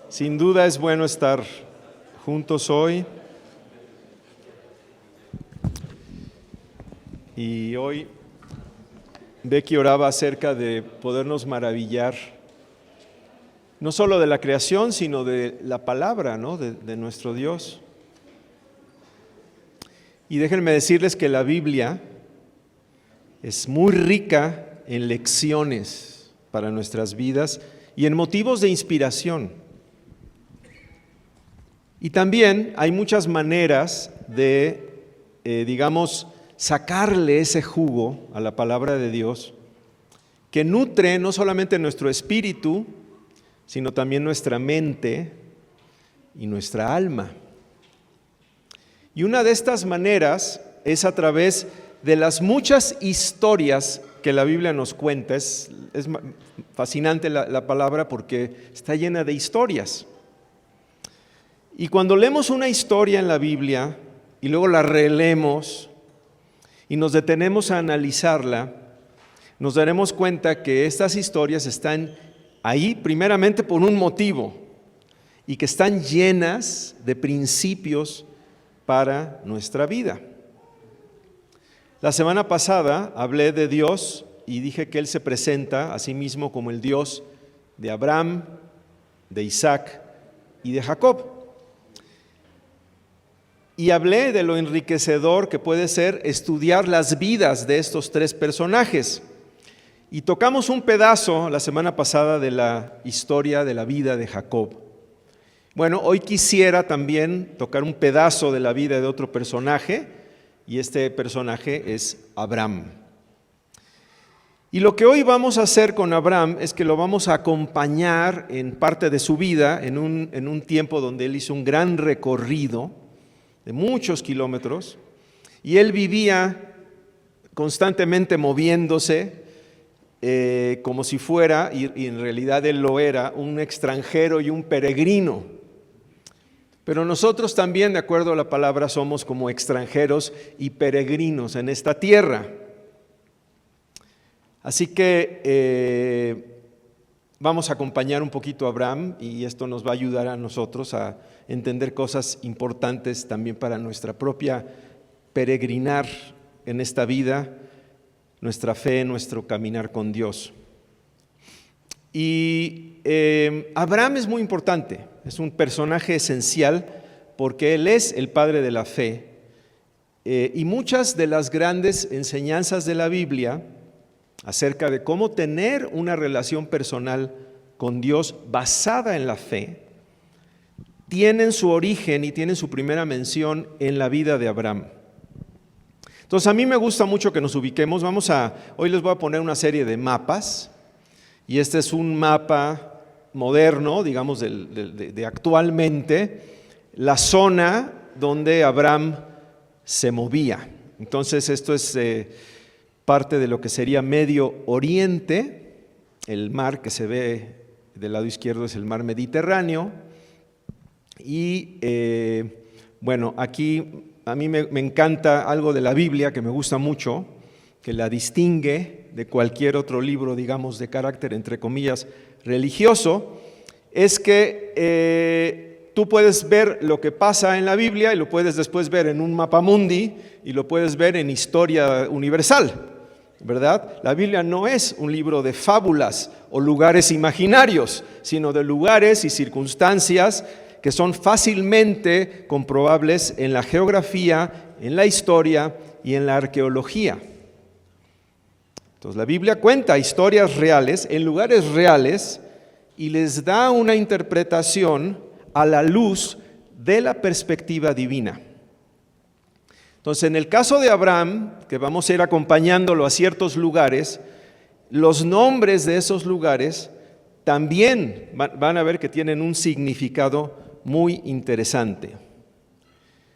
Sin duda es bueno estar juntos hoy. Y hoy Becky oraba acerca de podernos maravillar, no solo de la creación, sino de la palabra, ¿no? de nuestro Dios. Y déjenme decirles que la Biblia es muy rica en lecciones para nuestras vidas y en motivos de inspiración. Y también hay muchas maneras de, sacarle ese jugo a la palabra de Dios que nutre no solamente nuestro espíritu, sino también nuestra mente y nuestra alma. Y una de estas maneras es a través de las muchas historias que la Biblia nos cuenta. Es fascinante la palabra porque está llena de historias. Y cuando leemos una historia en la Biblia y luego la releemos y nos detenemos a analizarla, nos daremos cuenta que estas historias están ahí primeramente por un motivo y que están llenas de principios para nuestra vida. La semana pasada hablé de Dios y dije que Él se presenta a sí mismo como el Dios de Abraham, de Isaac y de Jacob. Y hablé de lo enriquecedor que puede ser estudiar las vidas de estos tres personajes. Y tocamos un pedazo la semana pasada de la historia de la vida de Jacob. Bueno, hoy quisiera también tocar un pedazo de la vida de otro personaje, y este personaje es Abraham. Y lo que hoy vamos a hacer con Abraham es que lo vamos a acompañar en parte de su vida, en un tiempo donde él hizo un gran recorrido de muchos kilómetros, y él vivía constantemente moviéndose, como si fuera, y en realidad él lo era, un extranjero y un peregrino. Pero nosotros también, de acuerdo a la palabra, somos como extranjeros y peregrinos en esta tierra. Así que vamos a acompañar un poquito a Abraham y esto nos va a ayudar a nosotros a entender cosas importantes también para nuestra propia peregrinar en esta vida, nuestra fe, nuestro caminar con Dios. Y Abraham es muy importante, es un personaje esencial porque él es el padre de la fe. Y muchas de las grandes enseñanzas de la Biblia acerca de cómo tener una relación personal con Dios basada en la fe, tienen su origen y tienen su primera mención en la vida de Abraham. Entonces a mí me gusta mucho que nos ubiquemos. Hoy les voy a poner una serie de mapas, y este es un mapa moderno, digamos, de actualmente, la zona donde Abraham se movía. Entonces esto es parte de lo que sería Medio Oriente. El mar que se ve del lado izquierdo es el mar Mediterráneo. Y aquí a mí me encanta algo de la Biblia que me gusta mucho, que la distingue de cualquier otro libro, digamos, de carácter, entre comillas, religioso, es que tú puedes ver lo que pasa en la Biblia y lo puedes después ver en un mapamundi y lo puedes ver en historia universal, ¿verdad? La Biblia no es un libro de fábulas o lugares imaginarios, sino de lugares y circunstancias que son fácilmente comprobables en la geografía, en la historia y en la arqueología. Entonces la Biblia cuenta historias reales en lugares reales y les da una interpretación a la luz de la perspectiva divina. Entonces en el caso de Abraham, que vamos a ir acompañándolo a ciertos lugares, los nombres de esos lugares también van a ver que tienen un significado muy interesante.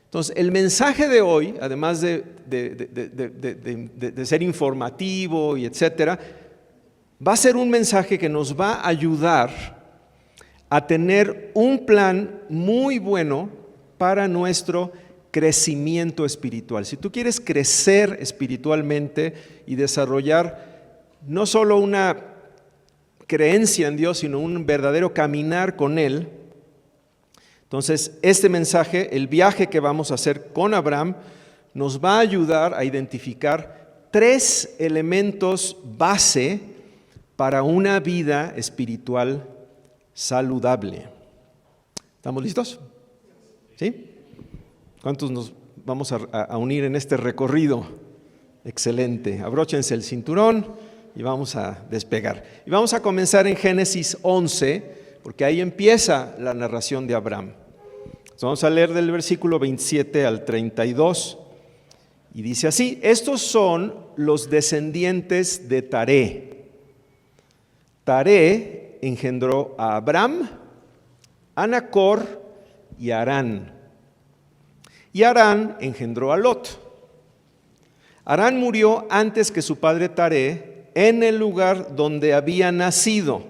Entonces, el mensaje de hoy, además de ser informativo y etcétera, va a ser un mensaje que nos va a ayudar a tener un plan muy bueno para nuestro crecimiento espiritual. Si tú quieres crecer espiritualmente y desarrollar no solo una creencia en Dios, sino un verdadero caminar con Él, Entonces, este mensaje, el viaje que vamos a hacer con Abraham, nos va a ayudar a identificar 3 elementos base para una vida espiritual saludable. ¿Estamos listos? ¿Sí? ¿Cuántos nos vamos a unir en este recorrido? Excelente. Abróchense el cinturón y vamos a despegar. Y vamos a comenzar en Génesis 11, porque ahí empieza la narración de Abraham. Entonces vamos a leer del versículo 27 al 32. Y dice así: estos son los descendientes de Taré. Taré engendró a Abraham, a Nacor y a Harán. Y Harán engendró a Lot. Harán murió antes que su padre Taré en el lugar donde había nacido,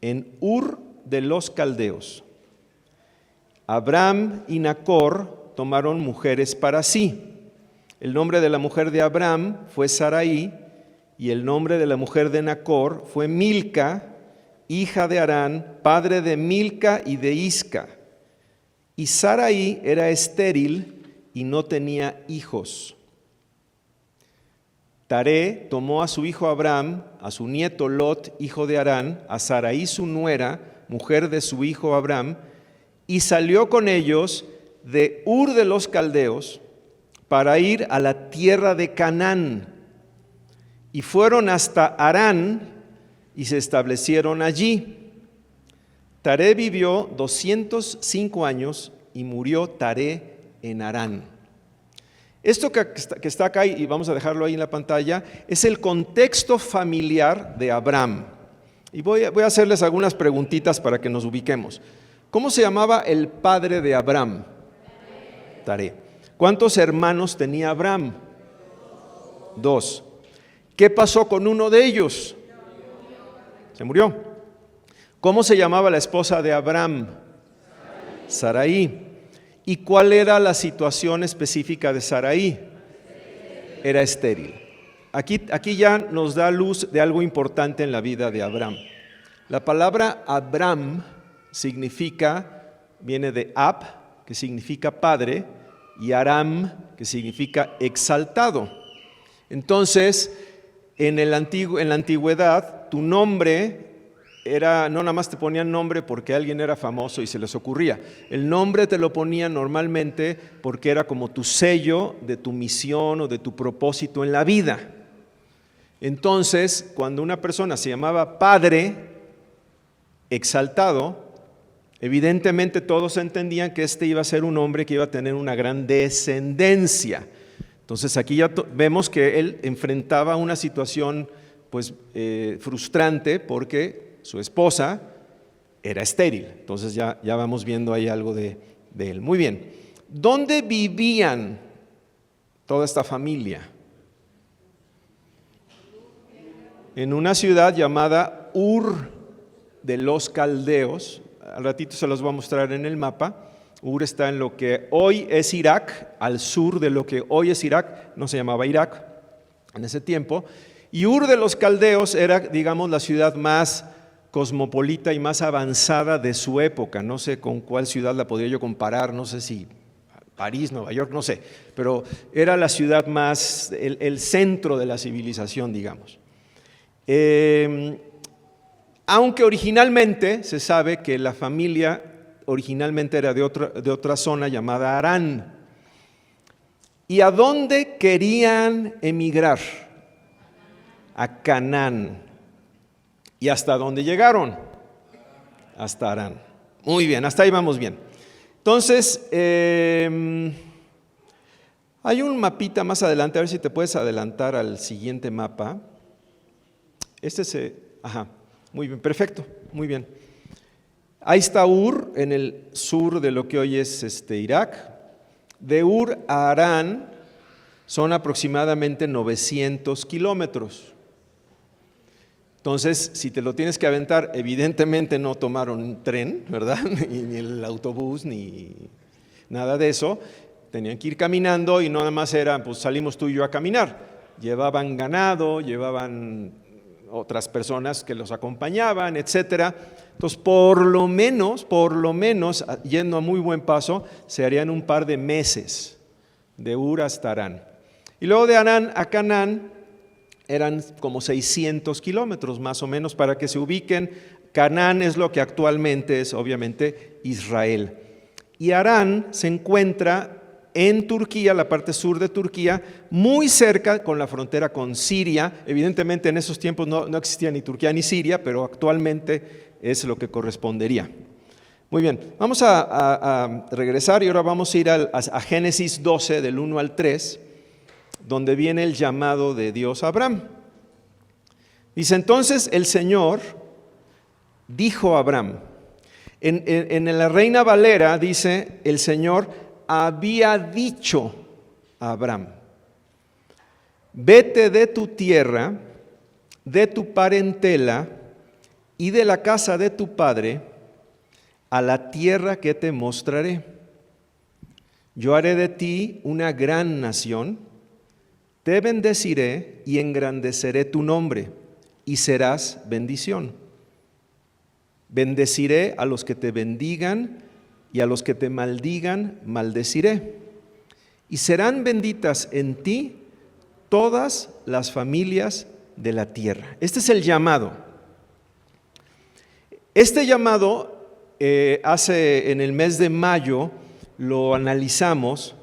en Ur de los Caldeos. Abraham y Nacor tomaron mujeres para sí. El nombre de la mujer de Abraham fue Sarai, y el nombre de la mujer de Nacor fue Milca, hija de Harán, padre de Milca y de Isca. Y Sarai era estéril y no tenía hijos. Taré tomó a su hijo Abraham, a su nieto Lot, hijo de Harán, a Sarai su nuera, mujer de su hijo Abraham, y salió con ellos de Ur de los Caldeos para ir a la tierra de Canaán. Y fueron hasta Harán y se establecieron allí. Taré vivió 205 años y murió Taré en Harán. Esto que está acá, y vamos a dejarlo ahí en la pantalla, es el contexto familiar de Abraham. Y voy a hacerles algunas preguntitas para que nos ubiquemos. ¿Cómo se llamaba el padre de Abraham? Taré. ¿Cuántos hermanos tenía Abraham? 2. ¿Qué pasó con uno de ellos? Se murió. ¿Cómo se llamaba la esposa de Abraham? Sarai. ¿Y cuál era la situación específica de Sarai? Era estéril. Aquí ya nos da luz de algo importante en la vida de Abraham. La palabra Abraham viene de Ab, que significa padre, y Aram, que significa exaltado. Entonces, en la antigüedad, tu nombre era, no nada más te ponían nombre porque alguien era famoso y se les ocurría. El nombre te lo ponían normalmente porque era como tu sello de tu misión o de tu propósito en la vida. Entonces, cuando una persona se llamaba padre, exaltado, evidentemente todos entendían que este iba a ser un hombre que iba a tener una gran descendencia. Entonces aquí ya vemos que él enfrentaba una situación pues frustrante porque su esposa era estéril. Entonces ya vamos viendo ahí algo de él. Muy bien. ¿Dónde vivían toda esta familia? En una ciudad llamada Ur de los Caldeos. Al ratito se los voy a mostrar en el mapa. Ur está en lo que hoy es Irak, al sur de lo que hoy es Irak. No se llamaba Irak en ese tiempo. Y Ur de los Caldeos era, digamos, la ciudad más cosmopolita y más avanzada de su época. No sé con cuál ciudad la podría yo comparar, no sé si París, Nueva York, no sé. Pero era la ciudad más, el centro de la civilización, digamos. Aunque originalmente se sabe que la familia originalmente era de otra zona llamada Harán. ¿Y a dónde querían emigrar? A Canaán. ¿Y hasta dónde llegaron? Hasta Harán. Muy bien, hasta ahí vamos bien. Entonces, hay un mapita más adelante, a ver si te puedes adelantar al siguiente mapa. Muy bien, perfecto, muy bien. Ahí está Ur, en el sur de lo que hoy es Irak. De Ur a Harán son aproximadamente 900 kilómetros. Entonces, si te lo tienes que aventar, evidentemente no tomaron un tren, ¿verdad? Ni el autobús, ni nada de eso. Tenían que ir caminando y no nada más era, pues salimos tú y yo a caminar. Llevaban ganado, llevaban otras personas que los acompañaban, etcétera. Entonces, por lo menos, yendo a muy buen paso, se harían un par de meses de Ur hasta Harán. Y luego de Harán a Canaán eran como 600 kilómetros más o menos, para que se ubiquen. Canaán es lo que actualmente es, obviamente, Israel. Y Harán se encuentra en Turquía, la parte sur de Turquía, muy cerca con la frontera con Siria. Evidentemente en esos tiempos no existía ni Turquía ni Siria, pero actualmente es lo que correspondería. Muy bien, vamos a regresar y ahora vamos a ir a Génesis 12, del 1 al 3, donde viene el llamado de Dios a Abraham. Dice: entonces el Señor dijo a Abraham, en la Reina Valera dice: el Señor había dicho a Abraham: vete de tu tierra, de tu parentela y de la casa de tu padre a la tierra que te mostraré. Yo haré de ti una gran nación, te bendeciré y engrandeceré tu nombre, y serás bendición. Bendeciré a los que te bendigan, y a los que te maldigan, maldeciré. Y serán benditas en ti todas las familias de la tierra. Este es el llamado. Este llamado, en el mes de mayo, lo analizamos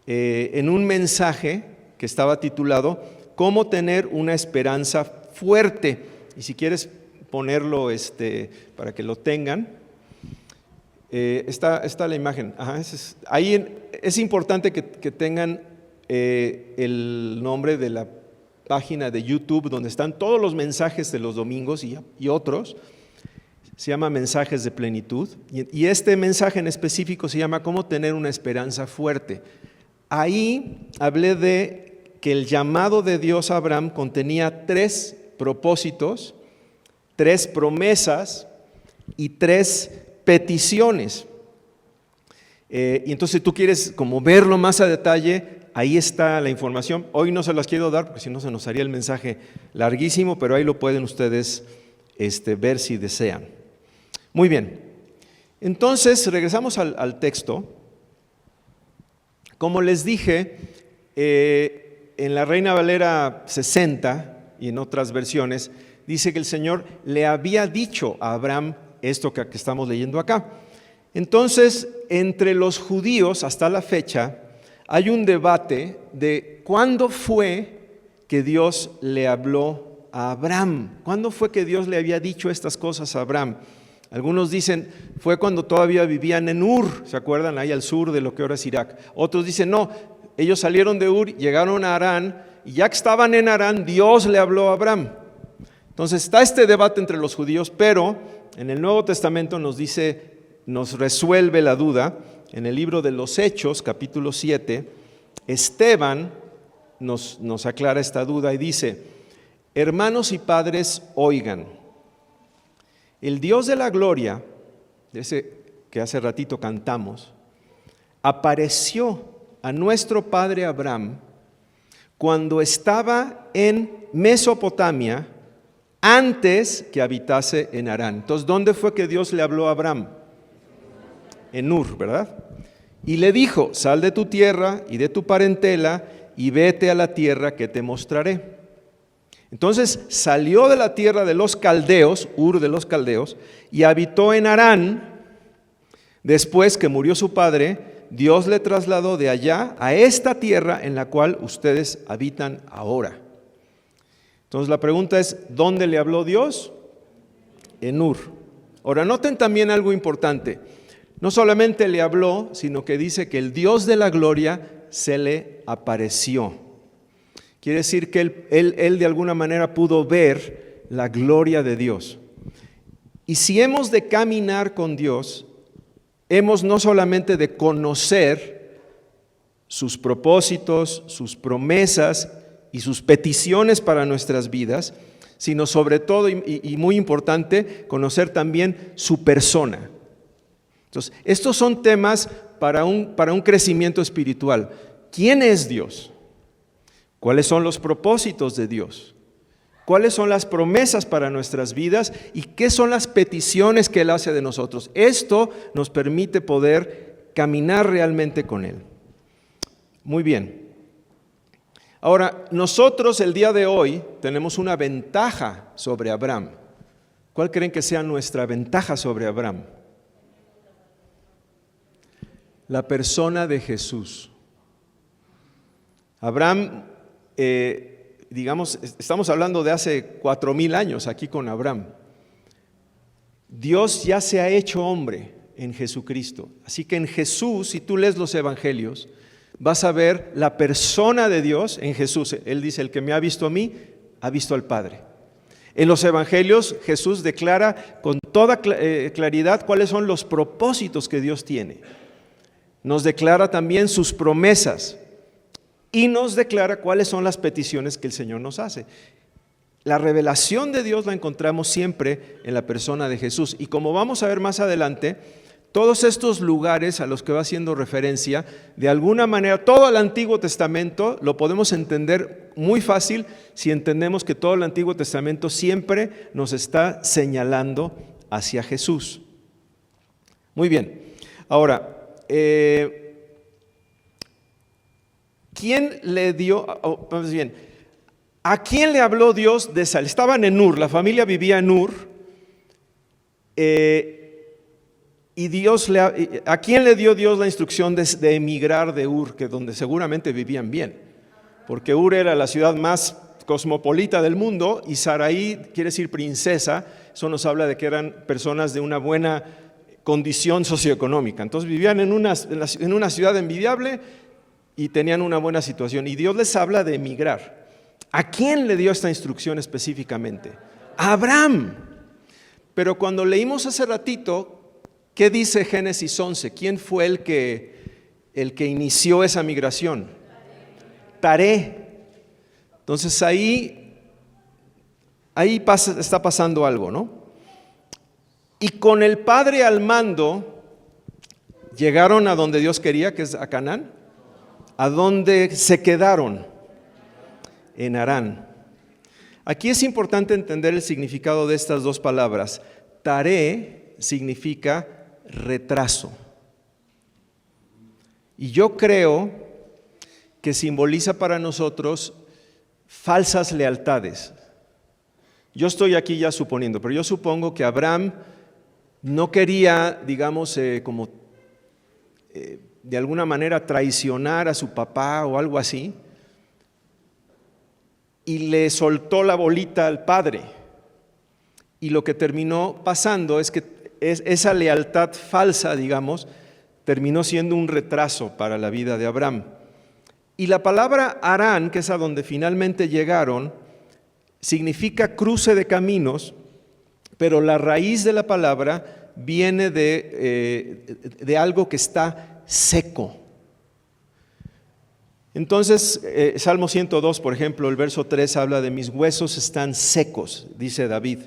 en un mensaje que estaba titulado ¿Cómo tener una esperanza fuerte? Y si quieres ponerlo para que lo tengan. Está la imagen. Ajá, ahí es importante que tengan el nombre de la página de YouTube donde están todos los mensajes de los domingos y otros. Se llama Mensajes de Plenitud, y este mensaje en específico se llama ¿Cómo tener una esperanza fuerte? Ahí hablé de que el llamado de Dios a Abraham contenía 3 propósitos, 3 promesas y 3 peticiones. Y entonces, si tú quieres como verlo más a detalle, ahí está la información. Hoy no se las quiero dar porque si no se nos haría el mensaje larguísimo, pero ahí lo pueden ustedes ver si desean. Muy bien, entonces regresamos al texto. Como les dije, en la Reina Valera 60 y en otras versiones, dice que el Señor le había dicho a Abraham esto que estamos leyendo acá. Entonces, entre los judíos hasta la fecha, hay un debate de cuándo fue que Dios le habló a Abraham. ¿Cuándo fue que Dios le había dicho estas cosas a Abraham? Algunos dicen, fue cuando todavía vivían en Ur, ¿se acuerdan? Ahí al sur de lo que ahora es Irak. Otros dicen, no, ellos salieron de Ur, llegaron a Harán, y ya que estaban en Harán, Dios le habló a Abraham. Entonces está este debate entre los judíos, pero en el Nuevo Testamento nos resuelve la duda. En el libro de los Hechos, capítulo 7, Esteban nos aclara esta duda y dice: hermanos y padres, oigan. El Dios de la gloria, ese que hace ratito cantamos, apareció a nuestro padre Abraham cuando estaba en Mesopotamia, antes que habitase en Harán. Entonces, ¿dónde fue que Dios le habló a Abraham? En Ur, ¿verdad? Y le dijo: sal de tu tierra y de tu parentela y vete a la tierra que te mostraré. Entonces salió de la tierra de los caldeos, Ur de los caldeos, y habitó en Harán. Después que murió su padre, Dios le trasladó de allá a esta tierra en la cual ustedes habitan ahora. Entonces la pregunta es, ¿dónde le habló Dios? En Ur. Ahora noten también algo importante. No solamente le habló, sino que dice que el Dios de la gloria se le apareció. Quiere decir que él de alguna manera pudo ver la gloria de Dios. Y si hemos de caminar con Dios, hemos no solamente de conocer sus propósitos, sus promesas y sus peticiones para nuestras vidas, sino sobre todo, y muy importante, conocer también su persona. Entonces, estos son temas para un crecimiento espiritual. ¿Quién es Dios? ¿Cuáles son los propósitos de Dios? cuáles son las promesas para nuestras vidas y qué son las peticiones que Él hace de nosotros. Esto nos permite poder caminar realmente con Él. Muy bien. Ahora, nosotros el día de hoy tenemos una ventaja sobre Abraham. ¿Cuál creen que sea nuestra ventaja sobre Abraham? La persona de Jesús. Abraham, estamos hablando de hace 4,000 años aquí con Abraham. Dios ya se ha hecho hombre en Jesucristo. Así que en Jesús, si tú lees los evangelios, vas a ver la persona de Dios en Jesús. Él dice, el que me ha visto a mí, ha visto al Padre. En los evangelios Jesús declara con toda claridad cuáles son los propósitos que Dios tiene. Nos declara también sus promesas y nos declara cuáles son las peticiones que el Señor nos hace. La revelación de Dios la encontramos siempre en la persona de Jesús. Y como vamos a ver más adelante, todos estos lugares a los que va haciendo referencia, de alguna manera, todo el Antiguo Testamento lo podemos entender muy fácil si entendemos que todo el Antiguo Testamento siempre nos está señalando hacia Jesús. Muy bien. Ahora, ¿quién le dio, más bien, a quién le habló Dios de salir? Estaban en Ur, la familia vivía en Ur, y ¿a quién le dio Dios la instrucción de emigrar de Ur, que donde seguramente vivían bien? Porque Ur era la ciudad más cosmopolita del mundo y Sarai quiere decir princesa, eso nos habla de que eran personas de una buena condición socioeconómica. Entonces vivían en una ciudad envidiable y tenían una buena situación. Y Dios les habla de emigrar. ¿A quién le dio esta instrucción específicamente? A Abraham. Pero cuando leímos hace ratito, ¿qué dice Génesis 11? ¿Quién fue el que inició esa migración? Taré. Entonces ahí está pasando algo, ¿no? Y con el padre al mando, llegaron a donde Dios quería, que es a Canaán. ¿A dónde se quedaron? En Harán. Aquí es importante entender el significado de estas dos palabras. Taré significa retraso. Y yo creo que simboliza para nosotros falsas lealtades. Yo estoy aquí ya suponiendo, pero yo supongo que Abraham no quería, digamos, de alguna manera traicionar a su papá o algo así, y le soltó la bolita al padre. Y lo que terminó pasando es que esa lealtad falsa, digamos, terminó siendo un retraso para la vida de Abraham. Y la palabra Harán, que es a donde finalmente llegaron, significa cruce de caminos, pero la raíz de la palabra viene de algo que está seco. Entonces, Salmo 102, por ejemplo, el verso 3 habla de mis huesos están secos, dice David.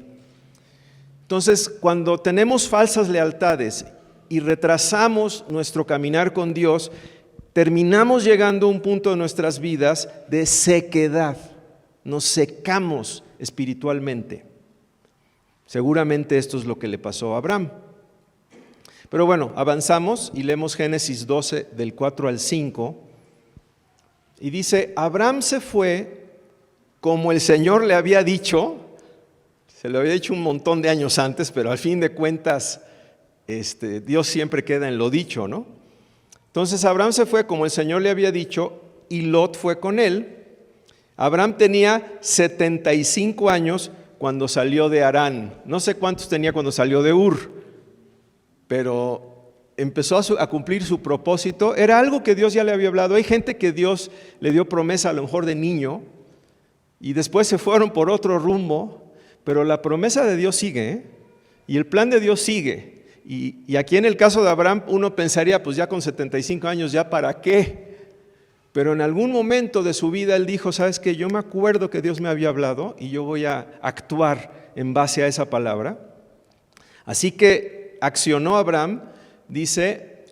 Entonces, cuando tenemos falsas lealtades y retrasamos nuestro caminar con Dios, terminamos llegando a un punto de nuestras vidas de sequedad. Nos secamos espiritualmente. Seguramente esto es lo que le pasó a Abraham. Pero bueno, avanzamos y leemos Génesis 12 del 4 al 5. Y dice, Abraham se fue como el Señor le había dicho. Se lo había dicho un montón de años antes, pero al fin de cuentas, Dios siempre queda en lo dicho, ¿no? Entonces Abraham se fue como el Señor le había dicho y Lot fue con él. Abraham tenía 75 años cuando salió de Harán. No sé cuántos tenía cuando salió de Ur, pero empezó a cumplir su propósito. Era algo que Dios ya le había hablado. Hay gente que Dios le dio promesa a lo mejor de niño y después se fueron por otro rumbo, pero la promesa de Dios sigue, ¿eh? Y el plan de Dios sigue. Y aquí en el caso de Abraham uno pensaría, pues ya con 75 años, ¿ya para qué? Pero en algún momento de su vida él dijo, ¿sabes qué? Yo me acuerdo que Dios me había hablado y yo voy a actuar en base a esa palabra. Así que accionó Abraham, dice,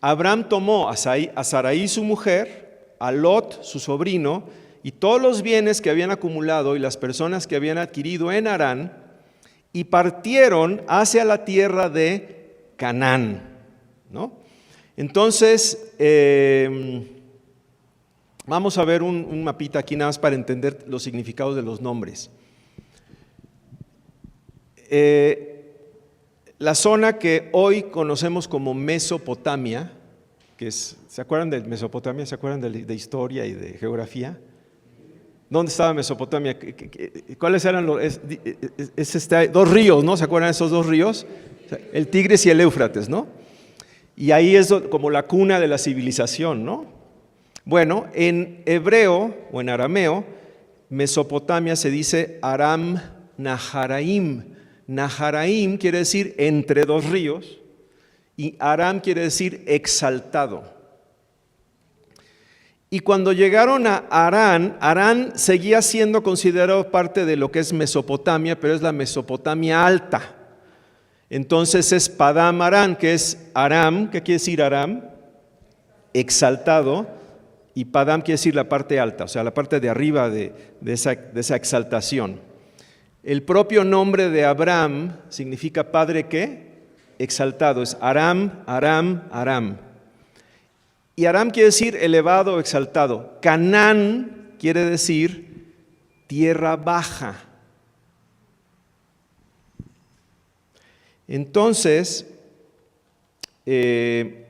Abraham tomó a Sarai su mujer, a Lot su sobrino y todos los bienes que habían acumulado y las personas que habían adquirido en Harán, y partieron hacia la tierra de Canaán, ¿no? Entonces, vamos a ver un mapita aquí nada más para entender los significados de los nombres. La zona que hoy conocemos como Mesopotamia, que es, ¿se acuerdan de Mesopotamia? ¿Se acuerdan de historia y de geografía? ¿Dónde estaba Mesopotamia? ¿Cuáles eran los? Dos ríos, ¿no? ¿Se acuerdan de esos dos ríos? El Tigris y el Éufrates, ¿no? Y ahí es como la cuna de la civilización, ¿no? Bueno, en hebreo o en arameo, Mesopotamia se dice Aram Naharaim. Naharaim quiere decir entre dos ríos y Aram quiere decir exaltado. Y cuando llegaron a Harán, Harán seguía siendo considerado parte de lo que es Mesopotamia, pero es la Mesopotamia alta. Entonces es Padam Aram, que es Aram, ¿qué quiere decir Aram? Exaltado, y Padam quiere decir la parte alta, o sea, la parte de arriba de esa exaltación. El propio nombre de Abraham significa padre ¿qué? Exaltado, es Aram, Aram, Aram. Y Aram quiere decir elevado o exaltado. Canaán quiere decir tierra baja. Entonces, ¿qué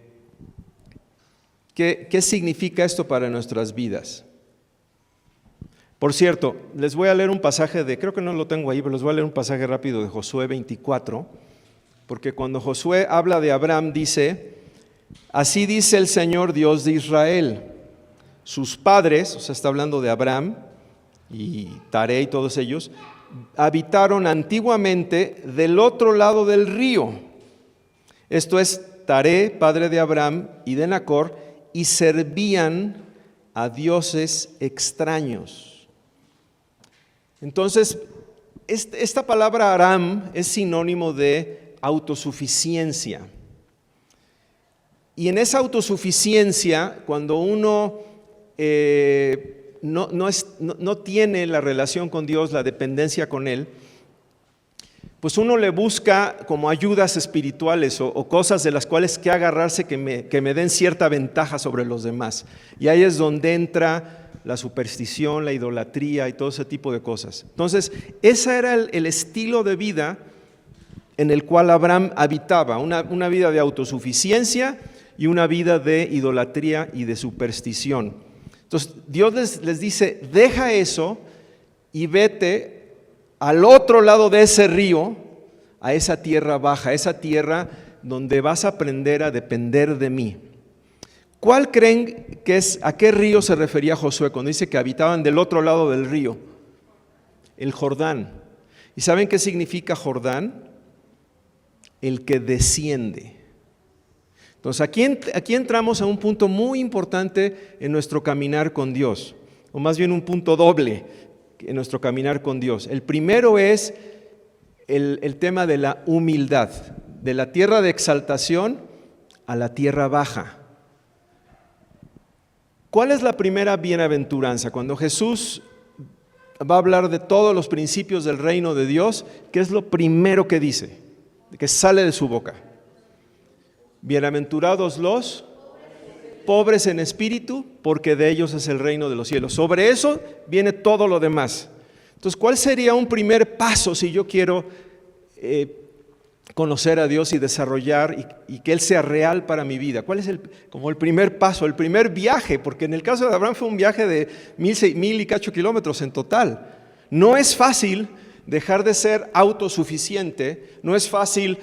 significa esto para nuestras vidas? Por cierto, les voy a leer un pasaje creo que no lo tengo ahí, pero les voy a leer un pasaje rápido de Josué 24, porque cuando Josué habla de Abraham dice: así dice el Señor Dios de Israel, sus padres, o sea, está hablando de Abraham y Taré y todos ellos, habitaron antiguamente del otro lado del río. Esto es Taré, padre de Abraham y de Nacor, y servían a dioses extraños. Entonces, esta palabra Aram es sinónimo de autosuficiencia. Y en esa autosuficiencia, cuando uno no tiene la relación con Dios, la dependencia con Él, pues uno le busca como ayudas espirituales o cosas de las cuales que agarrarse que me den cierta ventaja sobre los demás. Y ahí es donde entra la superstición, la idolatría y todo ese tipo de cosas. Entonces, ese era el estilo de vida en el cual Abraham habitaba, una vida de autosuficiencia y una vida de idolatría y de superstición. Entonces, Dios les dice, deja eso y vete al otro lado de ese río, a esa tierra baja, a esa tierra donde vas a aprender a depender de mí. ¿Cuál creen que a qué río se refería Josué cuando dice que habitaban del otro lado del río? El Jordán. ¿Y saben qué significa Jordán? El que desciende. Entonces aquí entramos a un punto muy importante en nuestro caminar con Dios, o más bien un punto doble en nuestro caminar con Dios. El primero es el tema de la humildad, de la tierra de exaltación a la tierra baja. ¿Cuál es la primera bienaventuranza? Cuando Jesús va a hablar de todos los principios del reino de Dios, ¿qué es lo primero que dice? Que sale de su boca. Bienaventurados los pobres en espíritu, porque de ellos es el reino de los cielos. Sobre eso viene todo lo demás. Entonces, ¿cuál sería un primer paso si yo quiero conocer a Dios y desarrollar y que Él sea real para mi vida? ¿Cuál es como el primer paso, el primer viaje? Porque en el caso de Abraham fue un viaje de 1,000 y cacho kilómetros en total. No es fácil dejar de ser autosuficiente, no es fácil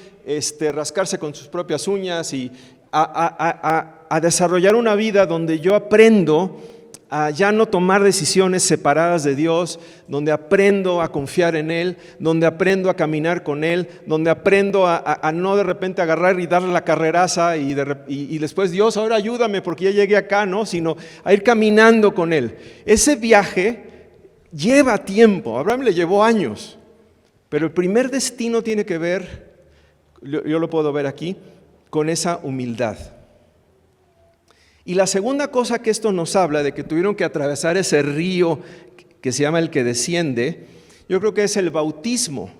rascarse con sus propias uñas y a desarrollar una vida donde yo aprendo a ya no tomar decisiones separadas de Dios, donde aprendo a confiar en Él, donde aprendo a caminar con Él, donde aprendo a no de repente agarrar y darle la carreraza y después Dios, ahora ayúdame porque ya llegué acá, ¿no? Sino a ir caminando con Él. Ese viaje lleva tiempo, a Abraham le llevó años, pero el primer destino tiene que ver, yo lo puedo ver aquí, con esa humildad. Y la segunda cosa que esto nos habla, de que tuvieron que atravesar ese río que se llama el que desciende, yo creo que es el bautismo.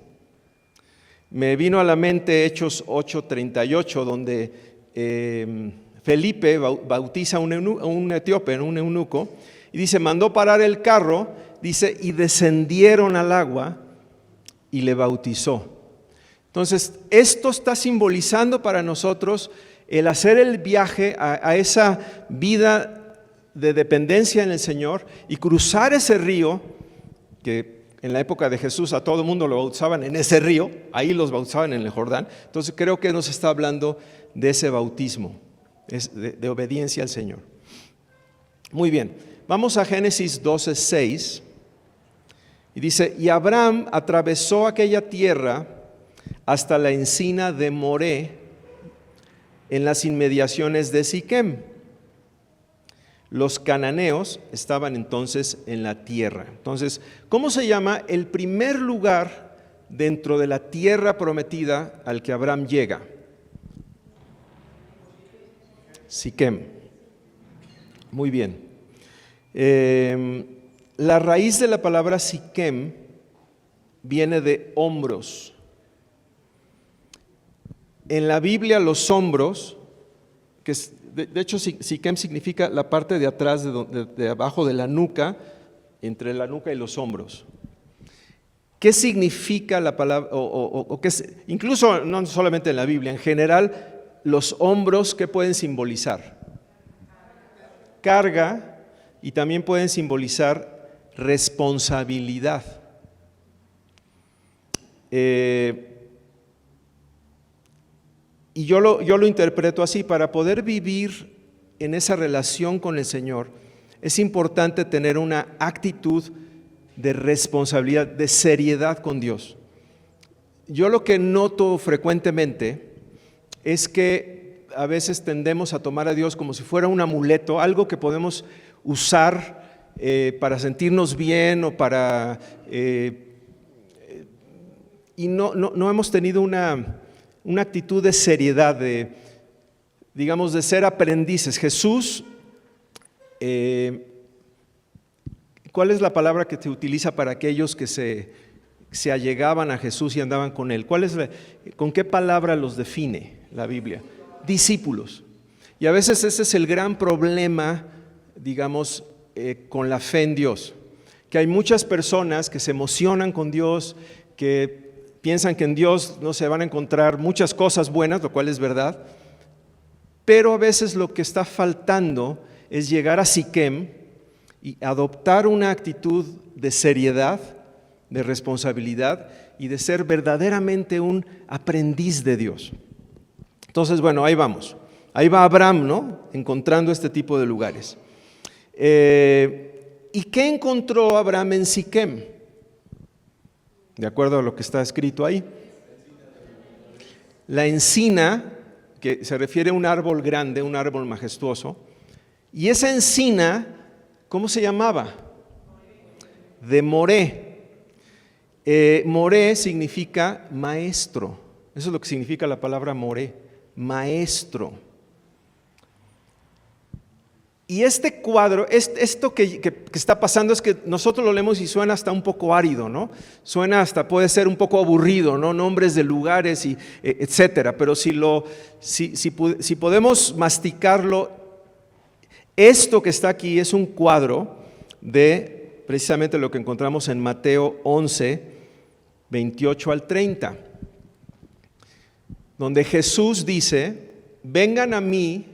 Me vino a la mente Hechos 8:38, donde Felipe bautiza a un etíope, un eunuco, y dice, mandó parar el carro, dice, y descendieron al agua y le bautizó. Entonces, esto está simbolizando para nosotros el hacer el viaje a esa vida de dependencia en el Señor y cruzar ese río, que en la época de Jesús a todo el mundo lo bautizaban en ese río, ahí los bautizaban en el Jordán. Entonces creo que nos está hablando de ese bautismo, de obediencia al Señor. Muy bien, vamos a Génesis 12:6, y dice, y Abraham atravesó aquella tierra hasta la encina de Moré, en las inmediaciones de Siquem. Los cananeos estaban entonces en la tierra. Entonces, ¿cómo se llama el primer lugar dentro de la tierra prometida al que Abraham llega? Siquem. Muy bien. La raíz de la palabra Siquem viene de hombros. En la Biblia los hombros, que de hecho Siquem significa la parte de atrás, de abajo de la nuca, entre la nuca y los hombros. ¿Qué significa la palabra? Incluso no solamente en la Biblia, en general, los hombros, ¿qué pueden simbolizar? Carga, y también pueden simbolizar responsabilidad. Y yo lo interpreto así: para poder vivir en esa relación con el Señor, es importante tener una actitud de responsabilidad, de seriedad con Dios. Yo lo que noto frecuentemente es que a veces tendemos a tomar a Dios como si fuera un amuleto, algo que podemos usar para sentirnos bien o para... y no hemos tenido una actitud de seriedad, digamos, de ser aprendices. Jesús, ¿cuál es la palabra que se utiliza para aquellos que se allegaban a Jesús y andaban con Él? ¿Con qué palabra los define la Biblia? Discípulos. Y a veces ese es el gran problema, digamos, con la fe en Dios, que hay muchas personas que se emocionan con Dios, que piensan que en Dios no se van a encontrar muchas cosas buenas, lo cual es verdad, pero a veces lo que está faltando es llegar a Siquem y adoptar una actitud de seriedad, de responsabilidad y de ser verdaderamente un aprendiz de Dios. Entonces, bueno, ahí vamos. Ahí va Abraham, ¿no? Encontrando este tipo de lugares. ¿Y qué encontró Abraham en Siquem? De acuerdo a lo que está escrito ahí. La encina, que se refiere a un árbol grande, un árbol majestuoso. Y esa encina, ¿cómo se llamaba? De Moré. Moré significa maestro. Eso es lo que significa la palabra Moré, maestro. Y este cuadro, esto que está pasando es que nosotros lo leemos y suena hasta un poco árido, ¿no? Suena hasta, puede ser un poco aburrido, ¿no? Nombres de lugares, y etcétera. Pero si podemos masticarlo, esto que está aquí es un cuadro de precisamente lo que encontramos en Mateo 11, 28 al 30, donde Jesús dice: vengan a mí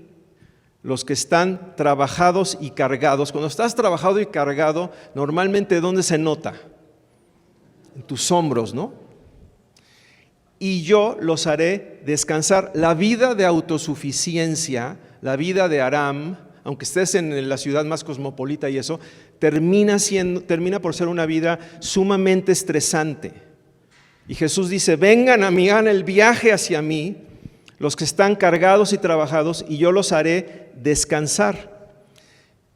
los que están trabajados y cargados. Cuando estás trabajado y cargado, normalmente ¿dónde se nota? En tus hombros, ¿no? Y yo los haré descansar. La vida de autosuficiencia, la vida de Aram, aunque estés en la ciudad más cosmopolita y eso, termina por ser una vida sumamente estresante. Y Jesús dice: vengan a mí, hagan el viaje hacia mí, los que están cargados y trabajados, y yo los haré descansar.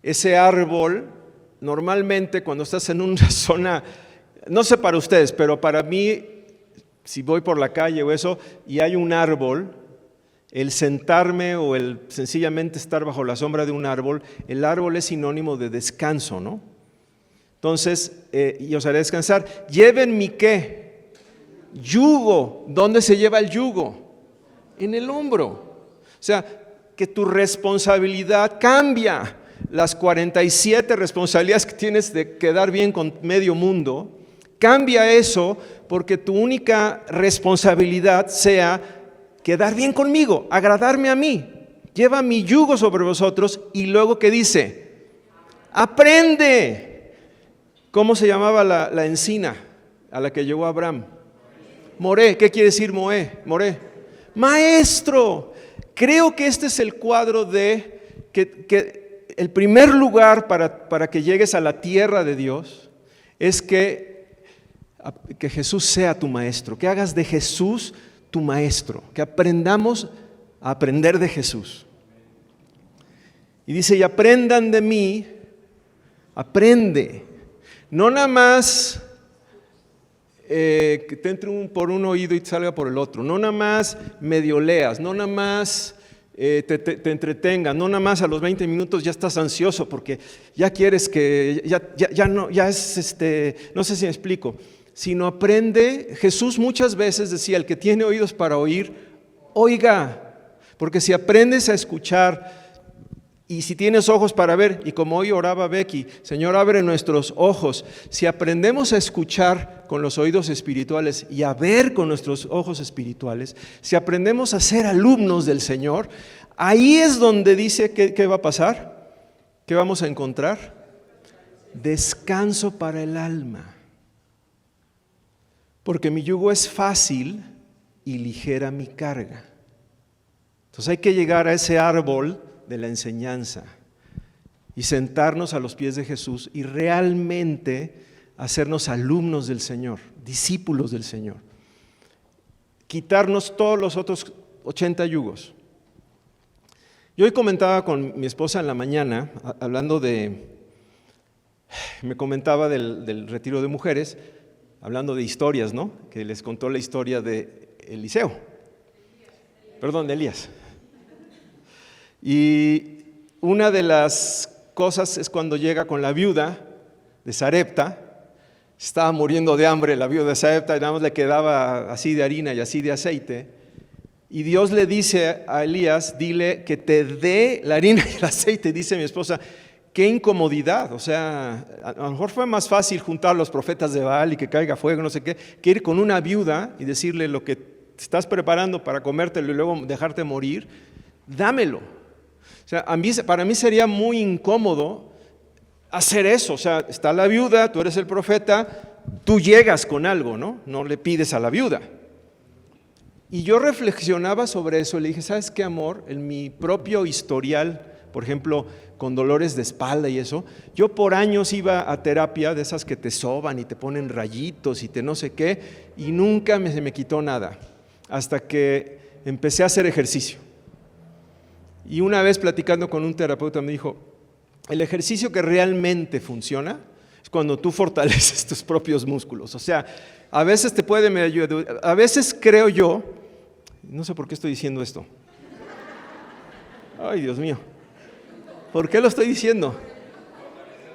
Ese árbol, normalmente cuando estás en una zona, no sé para ustedes, pero para mí, si voy por la calle o eso, y hay un árbol, el sentarme o el sencillamente estar bajo la sombra de un árbol, el árbol es sinónimo de descanso, ¿no? Entonces, y os haré descansar. Lleven mi ¿qué? Yugo. ¿Dónde se lleva el yugo? En el hombro. O sea, que tu responsabilidad cambia. Las 47 responsabilidades que tienes de quedar bien con medio mundo, cambia eso porque tu única responsabilidad sea quedar bien conmigo, agradarme a mí. Lleva mi yugo sobre vosotros y luego ¿qué dice? Aprende. ¿Cómo se llamaba la encina a la que llegó Abraham? Moré. ¿Qué quiere decir Moré? Maestro. Creo que este es el cuadro de que el primer lugar para que llegues a la tierra de Dios es que Jesús sea tu maestro, que hagas de Jesús tu maestro, que aprendamos a aprender de Jesús. Y dice, y aprendan de mí, aprende. No nada más que te entre por un oído y te salga por el otro, no nada más medio leas, no nada más te entretengas, no nada más a los 20 minutos ya estás ansioso porque ya quieres que, no sé si me explico, sino aprende. Jesús muchas veces decía, el que tiene oídos para oír, oiga, porque si aprendes a escuchar y si tienes ojos para ver, y como hoy oraba Becky, Señor, abre nuestros ojos. Si aprendemos a escuchar con los oídos espirituales y a ver con nuestros ojos espirituales, si aprendemos a ser alumnos del Señor, ahí es donde dice ¿qué va a pasar? ¿Qué vamos a encontrar? Descanso para el alma. Porque mi yugo es fácil y ligera mi carga. Entonces hay que llegar a ese árbol de la enseñanza y sentarnos a los pies de Jesús y realmente hacernos alumnos del Señor, discípulos del Señor. Quitarnos todos los otros 80 yugos. Yo hoy comentaba con mi esposa en la mañana, me comentaba del retiro de mujeres, hablando de historias, ¿no? Que les contó la historia de Eliseo. Perdón, de Elías. Y una de las cosas es cuando llega con la viuda de Sarepta. Estaba muriendo de hambre la viuda de Sarepta y nada más le quedaba así de harina y así de aceite. Y Dios le dice a Elías, dile que te dé la harina y el aceite. Dice mi esposa, qué incomodidad. O sea, a lo mejor fue más fácil juntar a los profetas de Baal y que caiga fuego, no sé qué, que ir con una viuda y decirle lo que estás preparando para comértelo y luego dejarte morir, dámelo. O sea, para mí sería muy incómodo hacer eso. O sea, está la viuda, tú eres el profeta, tú llegas con algo, ¿no? No le pides a la viuda. Y yo reflexionaba sobre eso y le dije, ¿sabes qué, amor? En mi propio historial, por ejemplo, con dolores de espalda y eso, yo por años iba a terapia de esas que te soban y te ponen rayitos y te no sé qué, y nunca se me quitó nada, hasta que empecé a hacer ejercicio. Y una vez platicando con un terapeuta me dijo, el ejercicio que realmente funciona es cuando tú fortaleces tus propios músculos. O sea, a veces te puede ayudar, a veces creo yo, no sé por qué estoy diciendo esto. Ay, Dios mío, ¿por qué lo estoy diciendo?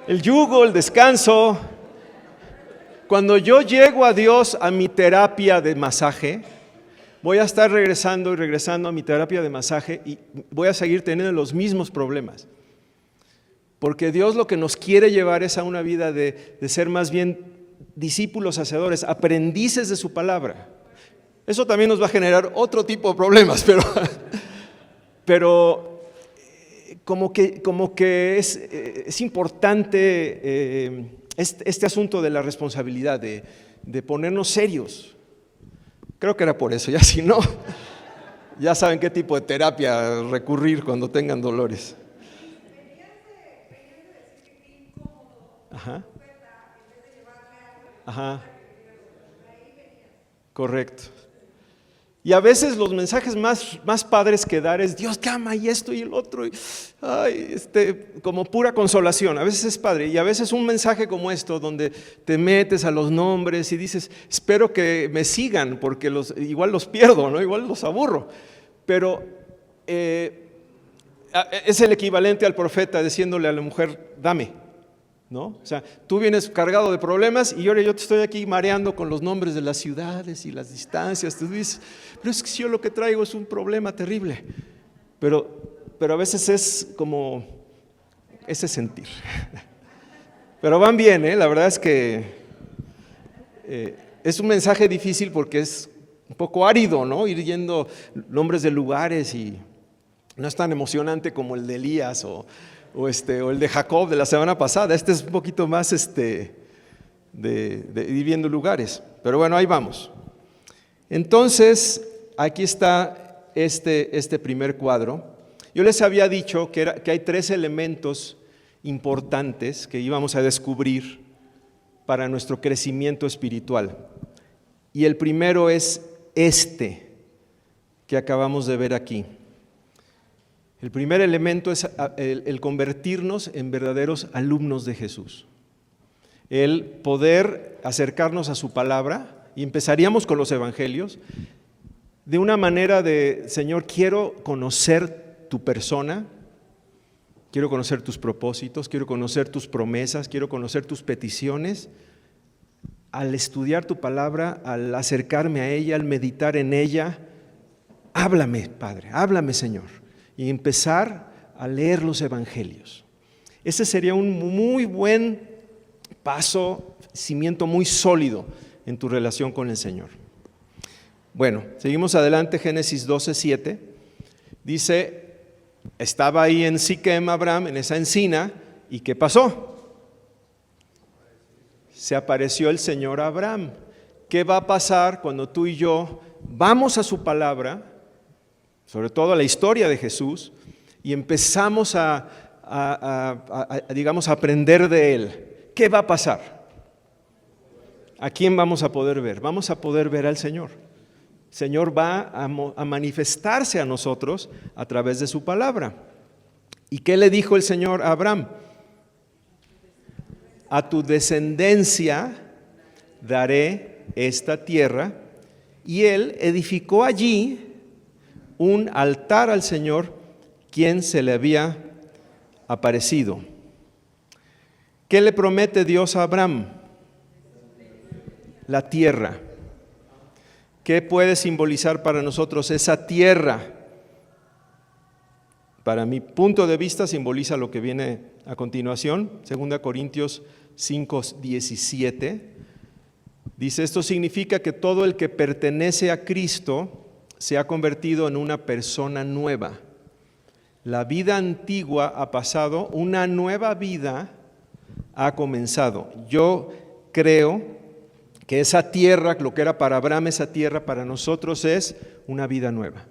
El yugo, el descanso. Cuando yo llego a Dios a mi terapia de masaje, voy a estar regresando a mi terapia de masaje y voy a seguir teniendo los mismos problemas. Porque Dios lo que nos quiere llevar es a una vida de ser más bien discípulos hacedores, aprendices de su palabra. Eso también nos va a generar otro tipo de problemas, pero como que es importante este asunto de la responsabilidad, de ponernos serios. Creo que era por eso, ya si no, ya saben qué tipo de terapia recurrir cuando tengan dolores. Ajá. Ajá. Correcto. Y a veces los mensajes más padres que dar es Dios te ama y esto y el otro, y, como pura consolación. A veces es padre y a veces un mensaje como esto donde te metes a los nombres y dices espero que me sigan porque igual los pierdo, ¿no? Igual los aburro. Pero es el equivalente al profeta diciéndole a la mujer, dame, ¿no? O sea, tú vienes cargado de problemas y ahora yo te estoy aquí mareando con los nombres de las ciudades y las distancias. Tú dices, pero es que yo lo que traigo es un problema terrible. Pero a veces es como ese sentir. Pero van bien, ¿eh? La verdad es que es un mensaje difícil porque es un poco árido, ¿no? Ir yendo nombres de lugares y no es tan emocionante como el de Elías o el de Jacob de la semana pasada. Este es un poquito más de ir viendo lugares. Pero bueno, ahí vamos. Entonces, aquí está este primer cuadro. Yo les había dicho que hay 3 elementos importantes que íbamos a descubrir para nuestro crecimiento espiritual. Y el primero es que acabamos de ver aquí. El primer elemento es el convertirnos en verdaderos alumnos de Jesús. El poder acercarnos a su palabra, y empezaríamos con los evangelios, de una manera de, Señor, quiero conocer tu persona, quiero conocer tus propósitos, quiero conocer tus promesas, quiero conocer tus peticiones. Al estudiar tu palabra, al acercarme a ella, al meditar en ella, háblame, Padre, háblame, Señor. Y empezar a leer los evangelios. Ese sería un muy buen paso, cimiento muy sólido en tu relación con el Señor. Bueno, seguimos adelante, Génesis 12:7. Dice, estaba ahí en Siquem Abraham, en esa encina, ¿y qué pasó? Se apareció el Señor a Abraham. ¿Qué va a pasar cuando tú y yo vamos a su palabra, sobre todo a la historia de Jesús, y empezamos digamos, a aprender de Él? ¿Qué va a pasar? ¿A quién vamos a poder ver? Vamos a poder ver al Señor. El Señor va a manifestarse a nosotros a través de su palabra. ¿Y qué le dijo el Señor a Abraham? A tu descendencia daré esta tierra. Y él edificó allí un altar al Señor, quien se le había aparecido. ¿Qué le promete Dios a Abraham? La tierra. ¿Qué puede simbolizar para nosotros esa tierra? Para mi punto de vista simboliza lo que viene a continuación, 2 Corintios 5:17. Dice, esto significa que todo el que pertenece a Cristo se ha convertido en una persona nueva. La vida antigua ha pasado, una nueva vida ha comenzado. Yo creo que esa tierra, lo que era para Abraham, esa tierra para nosotros es una vida nueva.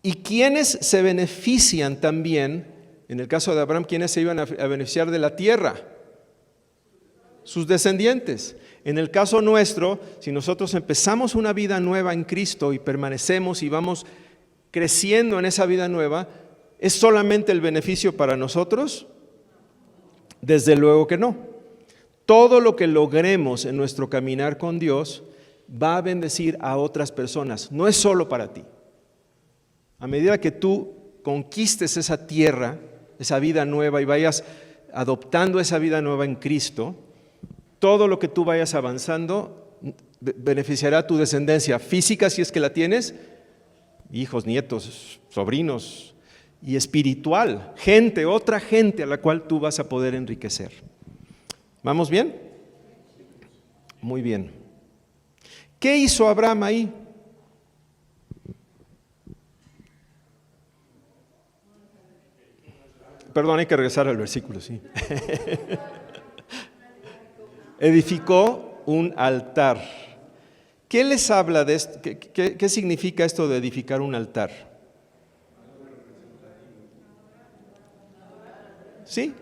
¿Y quiénes se benefician también? En el caso de Abraham, ¿quiénes se iban a beneficiar de la tierra? Sus descendientes. En el caso nuestro, si nosotros empezamos una vida nueva en Cristo y permanecemos y vamos creciendo en esa vida nueva, ¿es solamente el beneficio para nosotros? Desde luego que no. Todo lo que logremos en nuestro caminar con Dios va a bendecir a otras personas, no es solo para ti. A medida que tú conquistes esa tierra, esa vida nueva y vayas adoptando esa vida nueva en Cristo, todo lo que tú vayas avanzando beneficiará a tu descendencia física, si es que la tienes, hijos, nietos, sobrinos, y espiritual, gente, otra gente a la cual tú vas a poder enriquecer. ¿Vamos bien? Muy bien. ¿Qué hizo Abraham ahí? Perdón, hay que regresar al versículo, sí. Edificó un altar. ¿Qué les habla de esto? ¿Qué significa esto de edificar un altar? ¿Sí?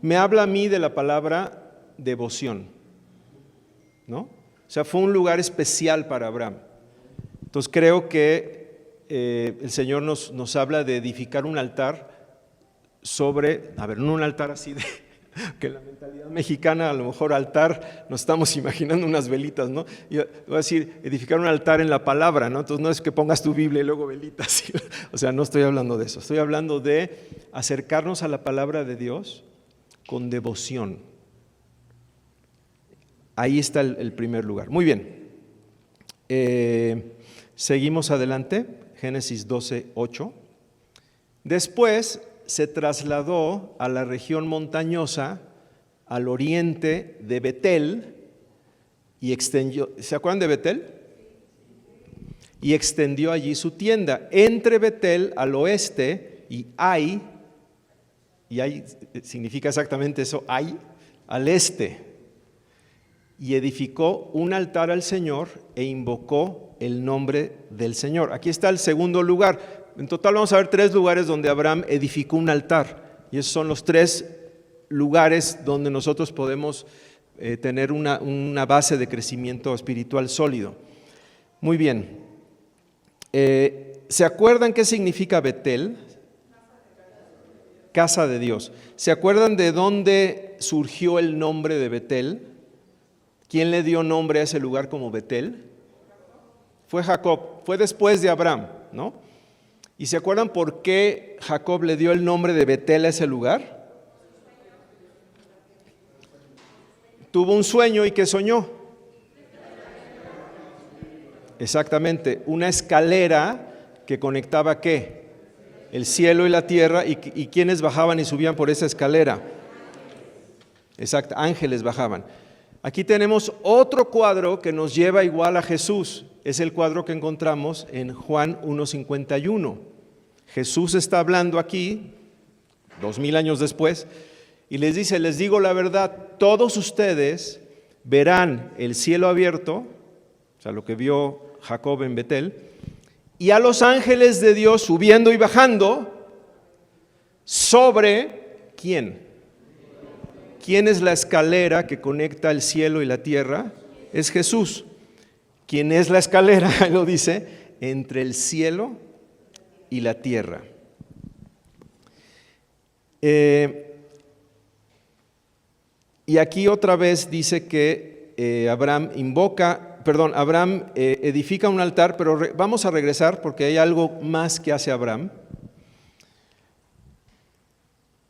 Me habla a mí de la palabra devoción, ¿no? O sea, fue un lugar especial para Abraham. Entonces creo que el Señor nos habla de edificar un altar sobre, no un altar así Que la mentalidad mexicana, a lo mejor altar, nos estamos imaginando unas velitas, ¿no? Y voy a decir, edificar un altar en la palabra, ¿no? Entonces no es que pongas tu Biblia y luego velitas. O sea, no estoy hablando de eso. Estoy hablando de acercarnos a la palabra de Dios con devoción. Ahí está el primer lugar. Muy bien. Seguimos adelante. Génesis 12:8. Después se trasladó a la región montañosa, al oriente de Betel, y extendió, ¿se acuerdan de Betel? Y extendió allí su tienda, entre Betel al oeste y Ai significa exactamente eso, Ai, al este, y edificó un altar al Señor e invocó el nombre del Señor. Aquí está el segundo lugar. En total vamos a ver 3 lugares donde Abraham edificó un altar, y esos son los 3 lugares donde nosotros podemos tener una base de crecimiento espiritual sólido. Muy bien. ¿Se acuerdan qué significa Betel? Casa de Dios. ¿Se acuerdan de dónde surgió el nombre de Betel? ¿Quién le dio nombre a ese lugar como Betel? Fue Jacob, fue después de Abraham, ¿no? ¿Y se acuerdan por qué Jacob le dio el nombre de Betel a ese lugar? Tuvo un sueño, ¿y qué soñó? Exactamente, una escalera que conectaba ¿qué? El cielo y la tierra, y ¿quiénes bajaban y subían por esa escalera? Exacto, ángeles bajaban. Aquí tenemos otro cuadro que nos lleva igual a Jesús. Es el cuadro que encontramos en Juan 1:51. Jesús está hablando aquí, 2000 años después, y les dice, les digo la verdad, todos ustedes verán el cielo abierto, o sea, lo que vio Jacob en Betel, y a los ángeles de Dios subiendo y bajando sobre, ¿quién? ¿Quién es la escalera que conecta el cielo y la tierra? Es Jesús. ¿Quién es la escalera? Lo dice, entre el cielo y la tierra. Y aquí otra vez dice que Abraham edifica un altar, pero vamos a regresar porque hay algo más que hace Abraham.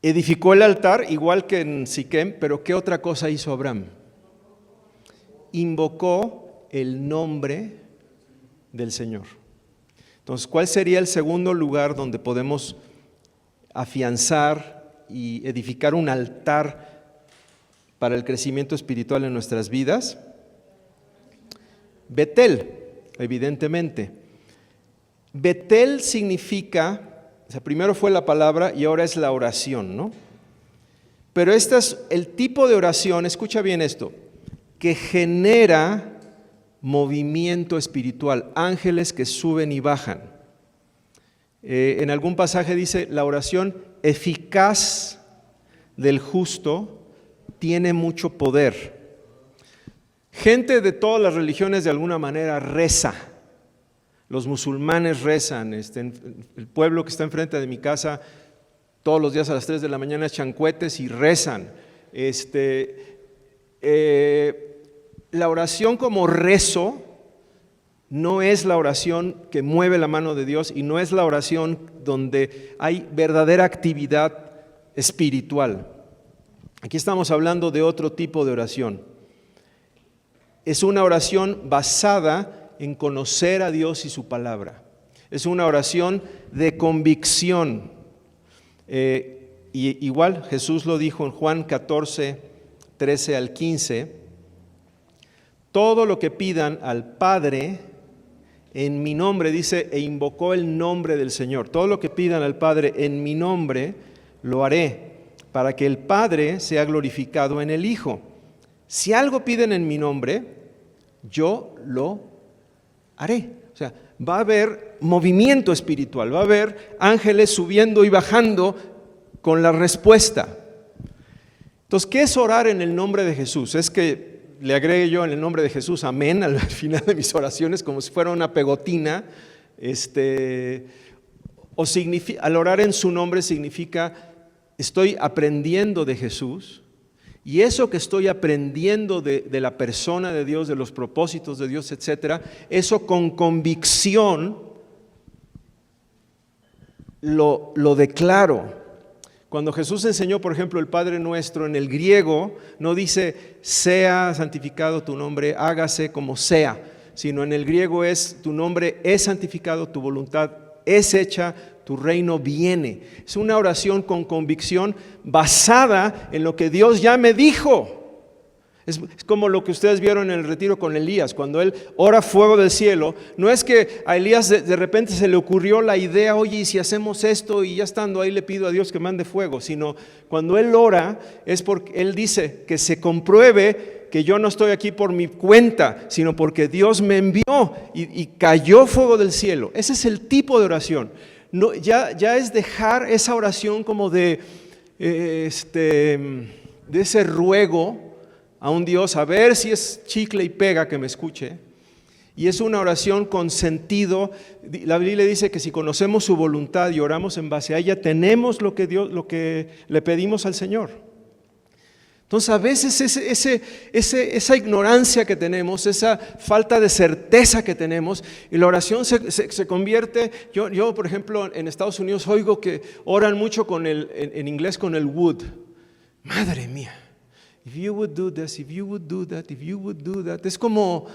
Edificó el altar igual que en Siquem, pero ¿qué otra cosa hizo Abraham? Invocó el nombre del Señor. Entonces, ¿cuál sería el segundo lugar donde podemos afianzar y edificar un altar para el crecimiento espiritual en nuestras vidas? Betel, evidentemente. Betel significa, o sea, primero fue la palabra y ahora es la oración, ¿no? Pero este es el tipo de oración, escucha bien esto, que genera movimiento espiritual, ángeles que suben y bajan. En algún pasaje dice, la oración eficaz del justo tiene mucho poder. Gente de todas las religiones de alguna manera reza. Los musulmanes rezan, el pueblo que está enfrente de mi casa todos los días a las 3 de la mañana echan cohetes y rezan. La oración como rezo no es la oración que mueve la mano de Dios y no es la oración donde hay verdadera actividad espiritual. Aquí estamos hablando de otro tipo de oración. Es una oración basada en conocer a Dios y su palabra. Es una oración de convicción. Y igual Jesús lo dijo en Juan 14, 13 al 15. Todo lo que pidan al Padre en mi nombre, dice, e invocó el nombre del Señor. Todo lo que pidan al Padre en mi nombre, lo haré, para que el Padre sea glorificado en el Hijo. Si algo piden en mi nombre, yo lo haré. O sea, va a haber movimiento espiritual, va a haber ángeles subiendo y bajando con la respuesta. Entonces, ¿qué es orar en el nombre de Jesús? Es que le agregue yo en el nombre de Jesús, amén, al final de mis oraciones, como si fuera una pegotina. Al orar en su nombre significa, estoy aprendiendo de Jesús, Y eso que estoy aprendiendo de la persona de Dios, de los propósitos de Dios, etcétera, eso con convicción lo declaro. Cuando Jesús enseñó, por ejemplo, el Padre Nuestro en el griego, no dice sea santificado tu nombre, hágase como sea, sino en el griego es tu nombre es santificado, tu voluntad es hecha, tu reino viene. Es una oración con convicción basada en lo que Dios ya me dijo. Es como lo que ustedes vieron en el retiro con Elías, cuando él ora fuego del cielo. No es que a Elías de repente se le ocurrió la idea, oye, ¿y si hacemos esto? Y ya estando ahí le pido a Dios que mande fuego. Sino cuando él ora es porque él dice que se compruebe que yo no estoy aquí por mi cuenta, sino porque Dios me envió y cayó fuego del cielo. Ese es el tipo de oración. No, ya es dejar esa oración como de ese ruego a un Dios, a ver si es chicle y pega que me escuche. Y es una oración con sentido. La Biblia dice que si conocemos su voluntad y oramos en base a ella, tenemos lo que le pedimos al Señor. Entonces a veces esa ignorancia que tenemos, esa falta de certeza que tenemos, y la oración se convierte, yo por ejemplo en Estados Unidos oigo que oran mucho en inglés con el would. Madre mía. If you would do this, if you would do that, if you would do that. Es como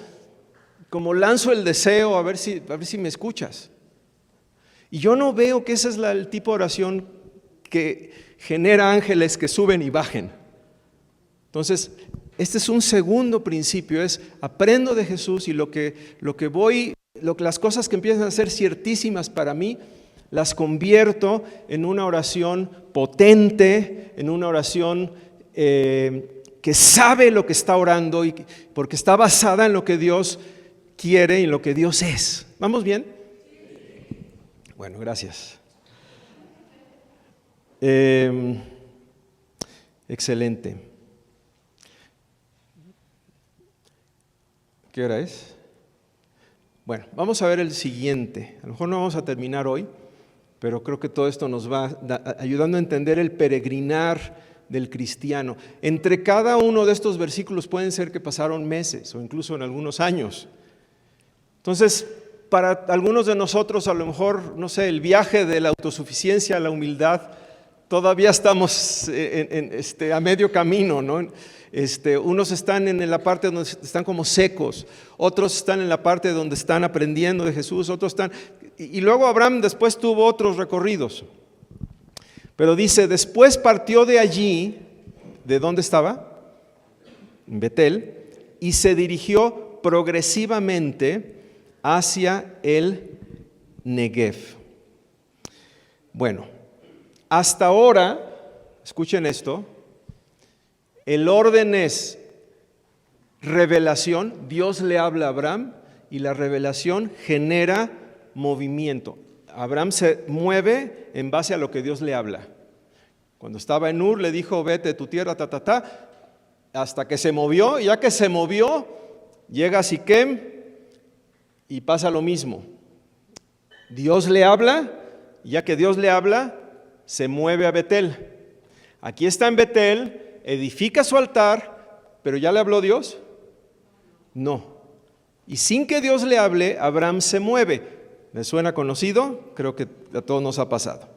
lanzo el deseo a ver si me escuchas. Y yo no veo que ese es el tipo de oración que genera ángeles que suben y bajen. Entonces, este es un segundo principio, es aprendo de Jesús y las cosas que empiezan a ser ciertísimas para mí, las convierto en una oración potente, en una oración que sabe lo que está orando porque está basada en lo que Dios quiere y en lo que Dios es. ¿Vamos bien? Bueno, gracias. Excelente. ¿Qué hora es? Bueno, vamos a ver el siguiente. A lo mejor no vamos a terminar hoy, pero creo que todo esto nos va ayudando a entender el peregrinar del cristiano. Entre cada uno de estos versículos pueden ser que pasaron meses o incluso en algunos años. Entonces, para algunos de nosotros, a lo mejor, no sé, el viaje de la autosuficiencia a la humildad, todavía estamos a medio camino, ¿no? Unos están en la parte donde están como secos, otros están en la parte donde están aprendiendo de Jesús, otros están... Y luego Abraham después tuvo otros recorridos. Pero dice, después partió de allí, ¿de dónde estaba? En Betel, y se dirigió progresivamente hacia el Negev. Bueno, hasta ahora, escuchen esto, el orden es revelación, Dios le habla a Abraham y la revelación genera movimiento. Abraham se mueve en base a lo que Dios le habla. Cuando estaba en Ur le dijo, vete de tu tierra, hasta que se movió, y ya que se movió, llega a Siquem y pasa lo mismo. Dios le habla, y ya que Dios le habla, se mueve a Betel. Aquí está en Betel, edifica su altar, pero ¿ya le habló Dios? No. Y sin que Dios le hable, Abraham se mueve. ¿Les suena conocido? Creo que a todos nos ha pasado.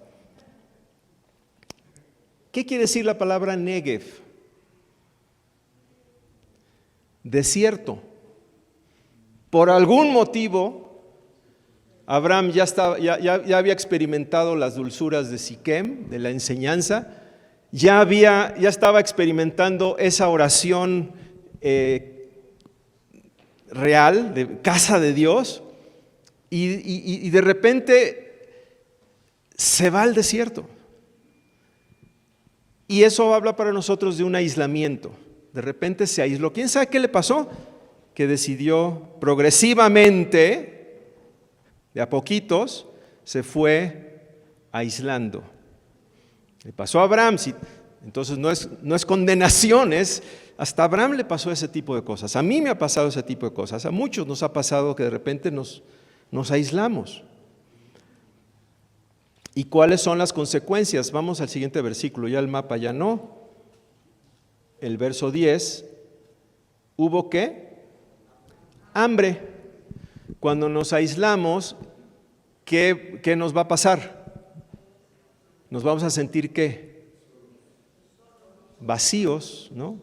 ¿Qué quiere decir la palabra Negev? Desierto. Por algún motivo, Abraham ya había experimentado las dulzuras de Siquem, de la enseñanza, ya estaba experimentando esa oración real, de casa de Dios, y de repente se va al desierto. Y eso habla para nosotros de un aislamiento. De repente se aisló. ¿Quién sabe qué le pasó? Que decidió progresivamente, de a poquitos, se fue aislando. Le pasó a Abraham, entonces no es condenación, hasta a Abraham le pasó ese tipo de cosas. A mí me ha pasado ese tipo de cosas. A muchos nos ha pasado que de repente nos aislamos. ¿Y cuáles son las consecuencias? Vamos al siguiente versículo, ya el mapa ya no. el verso 10, ¿hubo qué? Hambre. Cuando nos aislamos, ¿qué nos va a pasar? Nos vamos a sentir ¿qué? Vacíos, ¿no?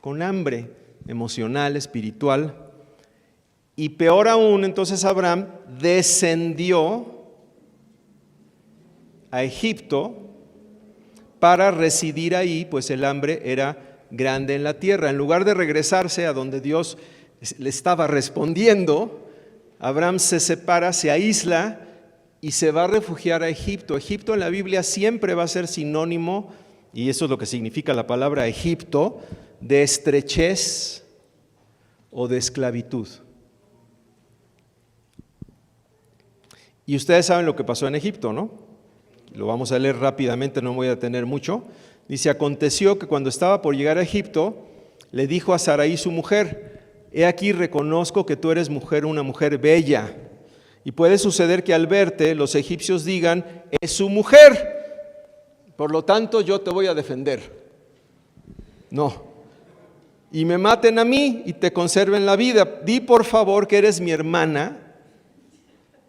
Con hambre emocional, espiritual. Y peor aún, entonces Abraham descendió a Egipto para residir ahí, pues el hambre era grande en la tierra. En lugar de regresarse a donde Dios le estaba respondiendo, Abraham se separa, se aísla y se va a refugiar a Egipto. Egipto en la Biblia siempre va a ser sinónimo, y eso es lo que significa la palabra Egipto, de estrechez o de esclavitud. Y ustedes saben lo que pasó en Egipto, ¿no? Lo vamos a leer rápidamente, no me voy a detener mucho. Dice, aconteció que cuando estaba por llegar a Egipto, le dijo a Sarai su mujer, he aquí reconozco que tú eres mujer, una mujer bella, y puede suceder que al verte los egipcios digan, es su mujer, por lo tanto yo te voy a defender. No, y me maten a mí y te conserven la vida. Di por favor que eres mi hermana,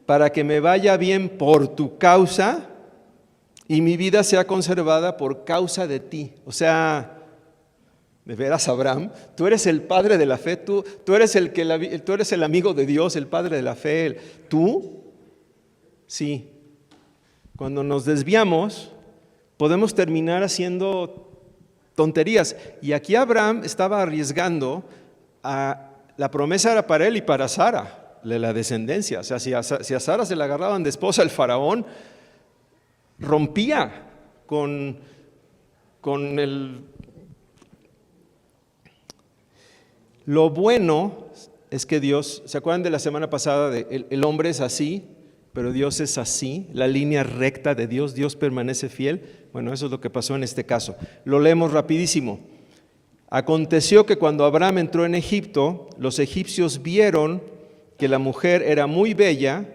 para que me vaya bien por tu causa y mi vida sea conservada por causa de ti. O sea, de veras, Abraham, tú eres el padre de la fe, tú eres tú eres el amigo de Dios, el padre de la fe. ¿Tú? Sí. Cuando nos desviamos, podemos terminar haciendo tonterías. Y aquí Abraham estaba arriesgando, la promesa era para él y para Sara, de la descendencia. O sea, si a Sara se la agarraban de esposa el faraón, rompía con el... Lo bueno es que Dios, ¿se acuerdan de la semana pasada de el hombre es así, pero Dios es así? La línea recta de Dios, Dios permanece fiel. Bueno, eso es lo que pasó en este caso. Lo leemos rapidísimo. Aconteció que cuando Abraham entró en Egipto, los egipcios vieron que la mujer era muy bella,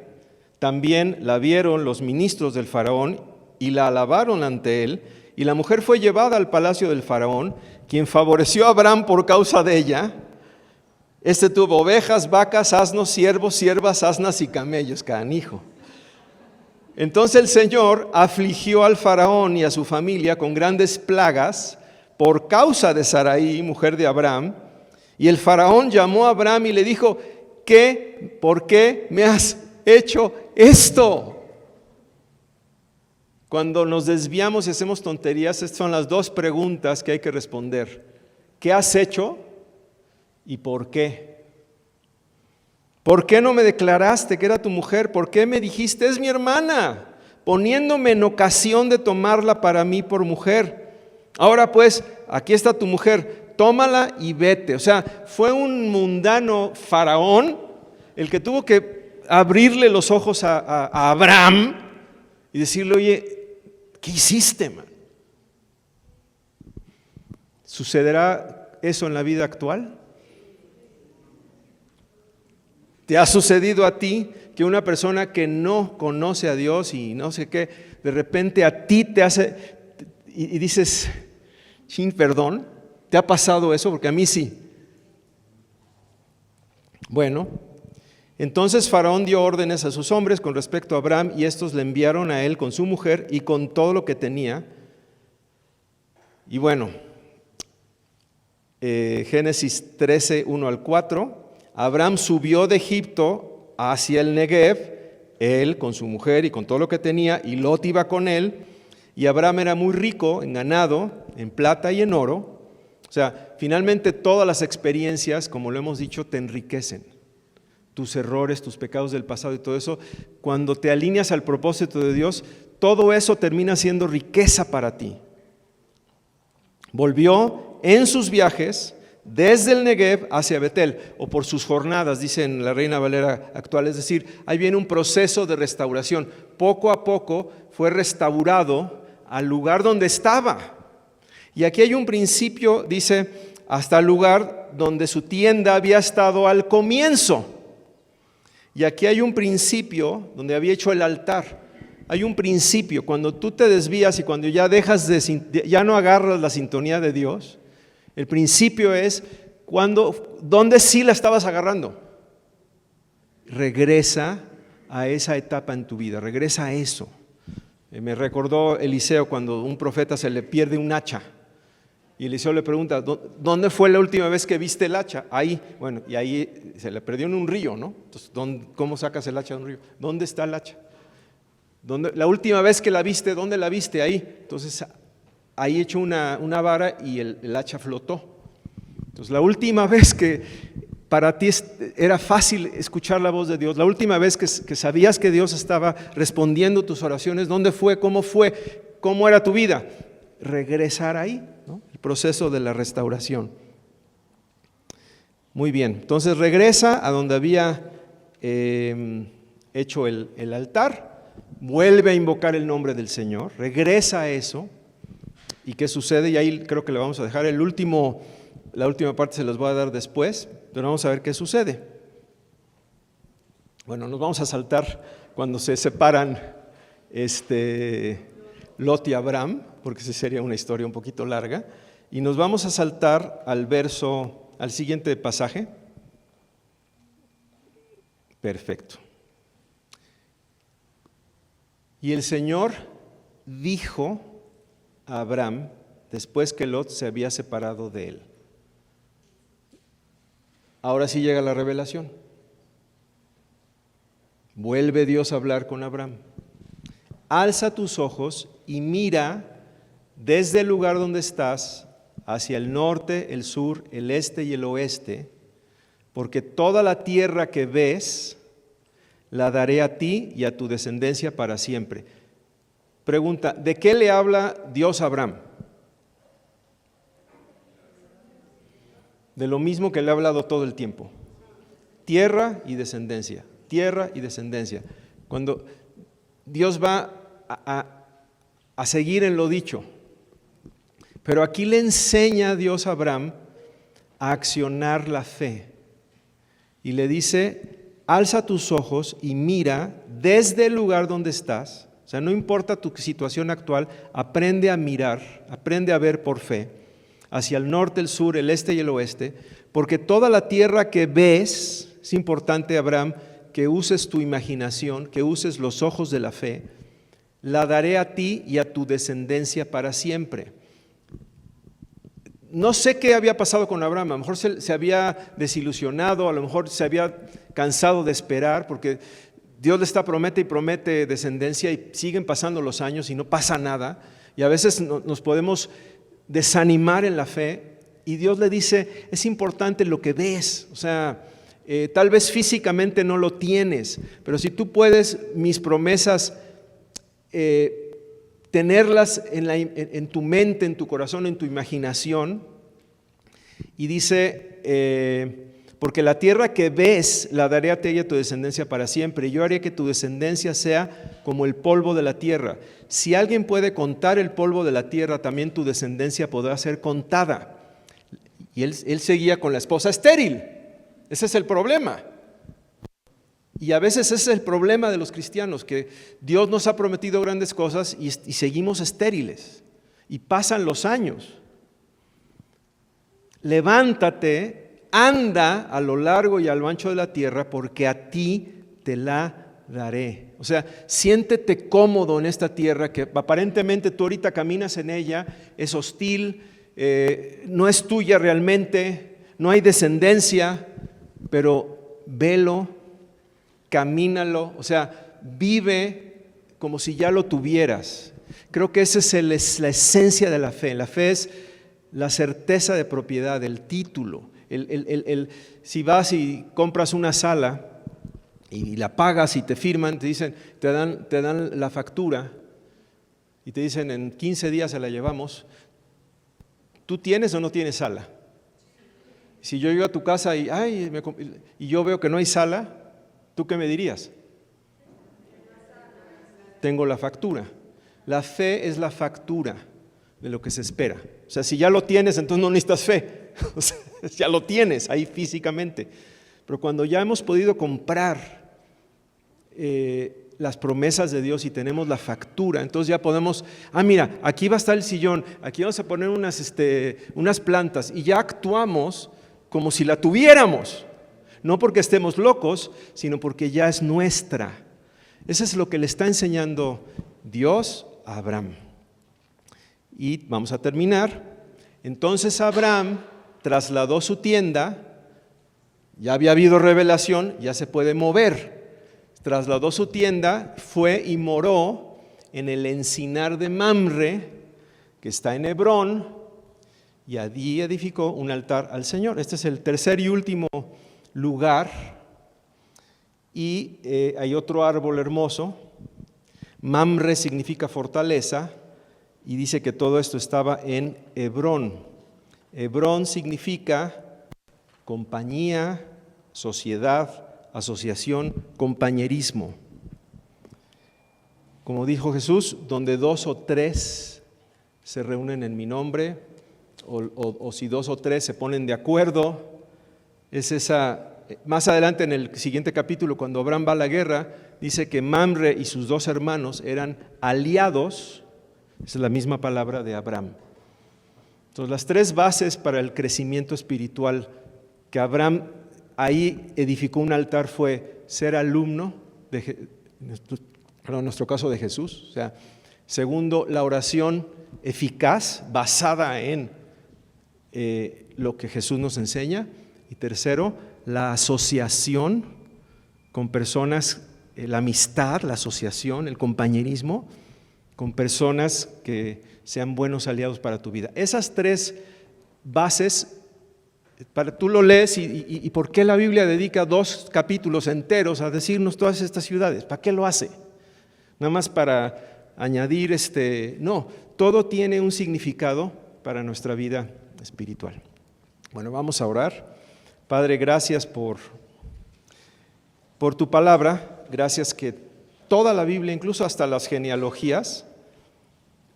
también la vieron los ministros del faraón y la alabaron ante él, y la mujer fue llevada al palacio del faraón, quien favoreció a Abraham por causa de ella. Este tuvo ovejas, vacas, asnos, siervos, siervas, asnas y camellos, canijo. Entonces el Señor afligió al faraón y a su familia con grandes plagas por causa de Sarai, mujer de Abraham, y el faraón llamó a Abraham y le dijo, ¿por qué me has hecho esto? Cuando nos desviamos y hacemos tonterías, estas son las dos preguntas que hay que responder. ¿Qué has hecho y por qué? ¿Por qué no me declaraste que era tu mujer? ¿Por qué me dijiste, es mi hermana? Poniéndome en ocasión de tomarla para mí por mujer. Ahora pues, aquí está tu mujer, tómala y vete. O sea, fue un mundano faraón el que tuvo que abrirle los ojos a Abraham y decirle, oye, ¿qué hiciste, man? ¿Sucederá eso en la vida actual? ¿Te ha sucedido a ti que una persona que no conoce a Dios y no sé qué, de repente a ti te hace y dices, sin perdón? ¿Te ha pasado eso? Porque a mí sí. Bueno, entonces Faraón dio órdenes a sus hombres con respecto a Abraham y estos le enviaron a él con su mujer y con todo lo que tenía. Y bueno, Génesis 13, 1 al 4, Abraham subió de Egipto hacia el Negev, él con su mujer y con todo lo que tenía, y Lot iba con él, y Abraham era muy rico en ganado, en plata y en oro. O sea, finalmente todas las experiencias, como lo hemos dicho, te enriquecen. Tus errores, tus pecados del pasado y todo eso, cuando te alineas al propósito de Dios, todo eso termina siendo riqueza para ti. Volvió en sus viajes desde el Negev hacia Betel, o por sus jornadas, dice en la Reina Valera actual, es decir, ahí viene un proceso de restauración. Poco a poco fue restaurado al lugar donde estaba. Y aquí hay un principio, dice, hasta el lugar donde su tienda había estado al comienzo. Y aquí hay un principio donde había hecho el altar. Hay un principio, cuando tú te desvías y cuando ya no agarras la sintonía de Dios, El principio es ¿dónde sí la estabas agarrando? Regresa a esa etapa en tu vida, regresa a eso. Me recordó Eliseo cuando un profeta se le pierde un hacha. Y Eliseo le pregunta, ¿dónde fue la última vez que viste el hacha? Ahí, bueno, y ahí se le perdió en un río, ¿no? Entonces, ¿cómo sacas el hacha de un río? ¿Dónde está el hacha? La última vez que la viste, ¿dónde la viste? Ahí. Entonces, ahí echó una vara y el hacha flotó. Entonces, la última vez que para ti era fácil escuchar la voz de Dios, la última vez que sabías que Dios estaba respondiendo tus oraciones, ¿dónde fue? ¿Cómo era tu vida? Regresar ahí, ¿no? El proceso de la restauración. Muy bien, entonces regresa a donde había hecho el altar, vuelve a invocar el nombre del Señor, regresa a eso. ¿Y qué sucede? Y ahí creo que le vamos a dejar la última parte se las voy a dar después, pero vamos a ver qué sucede. Bueno, nos vamos a saltar cuando se separan Lot y Abraham, porque esa sería una historia un poquito larga, y nos vamos a saltar al siguiente pasaje. Perfecto. Y el Señor dijo a Abraham, después que Lot se había separado de él. Ahora sí llega la revelación. Vuelve Dios a hablar con Abraham. Alza tus ojos y mira desde el lugar donde estás hacia el norte, el sur, el este y el oeste, porque toda la tierra que ves la daré a ti y a tu descendencia para siempre. Pregunta, ¿de qué le habla Dios a Abraham? De lo mismo que le ha hablado todo el tiempo. Tierra y descendencia, tierra y descendencia. Cuando Dios va a seguir en lo dicho, pero aquí le enseña a Dios a Abraham a accionar la fe. Y le dice, alza tus ojos y mira desde el lugar donde estás. O sea, no importa tu situación actual, aprende a mirar, aprende a ver por fe, hacia el norte, el sur, el este y el oeste, porque toda la tierra que ves, es importante, Abraham, que uses tu imaginación, que uses los ojos de la fe, la daré a ti y a tu descendencia para siempre. No sé qué había pasado con Abraham, a lo mejor se había desilusionado, a lo mejor se había cansado de esperar, porque Dios le promete y promete descendencia y siguen pasando los años y no pasa nada. Y a veces nos podemos desanimar en la fe y Dios le dice, es importante lo que ves, o sea, tal vez físicamente no lo tienes, pero si tú puedes mis promesas tenerlas en tu mente, en tu corazón, en tu imaginación, y dice, porque la tierra que ves la daré a ti y a tu descendencia para siempre, y yo haré que tu descendencia sea como el polvo de la tierra. Si alguien puede contar el polvo de la tierra, también tu descendencia podrá ser contada. Y él seguía con la esposa estéril. Ese es el problema. Y a veces ese es el problema de los cristianos, que Dios nos ha prometido grandes cosas y seguimos estériles. Y pasan los años. Levántate, anda a lo largo y a lo ancho de la tierra, porque a ti te la daré. O sea, siéntete cómodo en esta tierra que aparentemente tú ahorita caminas en ella, es hostil, no es tuya realmente, no hay descendencia, pero velo, camínalo, o sea, vive como si ya lo tuvieras. Creo que esa es la esencia de la fe. La fe es la certeza de propiedad, el título. Si vas y compras una sala y la pagas y te firman, te dan la factura y te dicen en 15 días se la llevamos, ¿tú tienes o no tienes sala? Si yo llego a tu casa y yo veo que no hay sala, ¿tú qué me dirías? Tengo la factura. La fe es la factura de lo que se espera. O sea, si ya lo tienes, entonces no necesitas fe. O sea, ya lo tienes ahí físicamente. Pero cuando ya hemos podido comprar las promesas de Dios y tenemos la factura, entonces ya podemos, mira, aquí va a estar el sillón, aquí vamos a poner unas plantas y ya actuamos como si la tuviéramos, no porque estemos locos, sino porque ya es nuestra. Eso es lo que le está enseñando Dios a Abraham. Y vamos a terminar. Entonces Abraham trasladó su tienda, ya había habido revelación, ya se puede mover. Trasladó su tienda, fue y moró en el encinar de Mamre, que está en Hebrón, y allí edificó un altar al Señor. Este es el tercer y último lugar. Y hay otro árbol hermoso. Mamre significa fortaleza, y dice que todo esto estaba en Hebrón. Hebrón significa compañía, sociedad, asociación, compañerismo. Como dijo Jesús, donde 2 o 3 se reúnen en mi nombre, o si 2 o 3 se ponen de acuerdo, es esa. Más adelante en el siguiente capítulo, cuando Abraham va a la guerra, dice que Mamre y sus 2 hermanos eran aliados, esa es la misma palabra de Abraham. Entonces, las 3 bases para el crecimiento espiritual que Abraham ahí edificó un altar fue ser alumno, en nuestro caso de Jesús. O sea, segundo, la oración eficaz, basada en lo que Jesús nos enseña. Y tercero, la asociación con personas, la amistad, la asociación, el compañerismo, con personas que sean buenos aliados para tu vida. Esas 3 bases, tú lo lees y ¿por qué la Biblia dedica 2 capítulos enteros a decirnos todas estas ciudades? ¿Para qué lo hace? Nada más para añadir, no, todo tiene un significado para nuestra vida espiritual. Bueno, vamos a orar. Padre, gracias por tu palabra, gracias que toda la Biblia, incluso hasta las genealogías,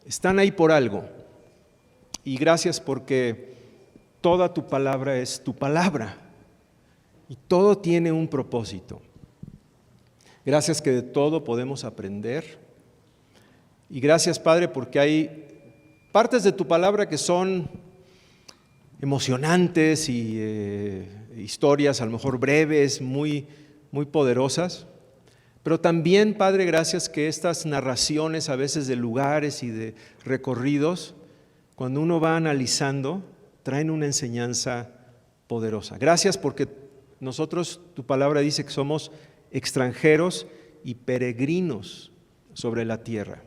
están ahí por algo. Y gracias porque toda tu palabra es tu palabra y todo tiene un propósito. Gracias que de todo podemos aprender. Y gracias, Padre, porque hay partes de tu palabra que son emocionantes y historias a lo mejor breves, muy, muy poderosas. Pero también, Padre, gracias que estas narraciones a veces de lugares y de recorridos, cuando uno va analizando, traen una enseñanza poderosa. Gracias porque nosotros, tu palabra dice que somos extranjeros y peregrinos sobre la tierra.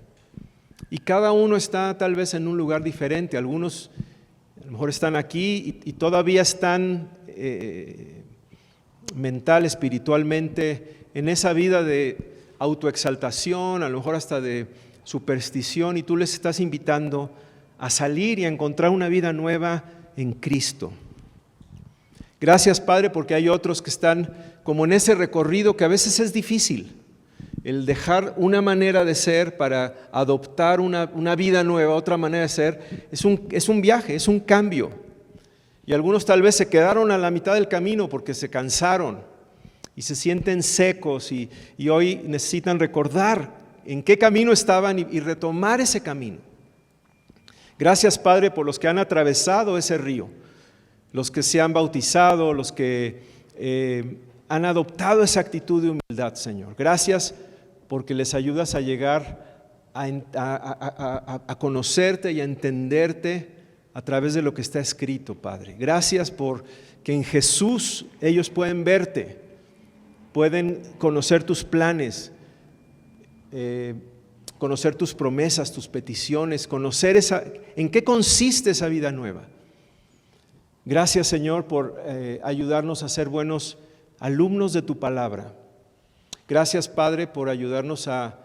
Y cada uno está tal vez en un lugar diferente. Algunos a lo mejor están aquí y todavía están mental, espiritualmente, en esa vida de autoexaltación, a lo mejor hasta de superstición, y tú les estás invitando a salir y a encontrar una vida nueva en Cristo. Gracias, Padre, porque hay otros que están como en ese recorrido que a veces es difícil, el dejar una manera de ser para adoptar una vida nueva, otra manera de ser, es un viaje, es un cambio. Y algunos tal vez se quedaron a la mitad del camino porque se cansaron y se sienten secos y hoy necesitan recordar en qué camino estaban y retomar ese camino. Gracias, Padre, por los que han atravesado ese río, los que se han bautizado, los que han adoptado esa actitud de humildad, Señor. Gracias porque les ayudas a llegar a conocerte y a entenderte a través de lo que está escrito, Padre. Gracias porque en Jesús ellos pueden verte, pueden conocer tus planes, conocer tus promesas, tus peticiones, conocer en qué consiste esa vida nueva. Gracias, Señor, por ayudarnos a ser buenos alumnos de tu palabra. Gracias, Padre, por ayudarnos a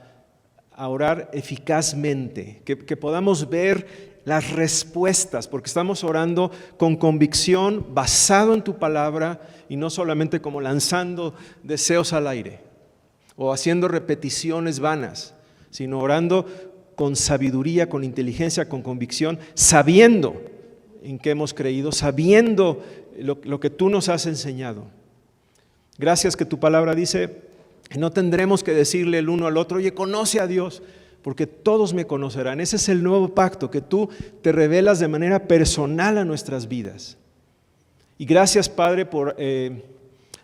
orar eficazmente, que podamos ver las respuestas, porque estamos orando con convicción, basado en tu palabra, y no solamente como lanzando deseos al aire o haciendo repeticiones vanas, sino orando con sabiduría, con inteligencia, con convicción, sabiendo en qué hemos creído, sabiendo lo que tú nos has enseñado. Gracias que tu palabra dice Y no tendremos que decirle el uno al otro, oye, conoce a Dios, porque todos me conocerán. Ese es el nuevo pacto, que tú te revelas de manera personal a nuestras vidas. Y gracias, Padre, por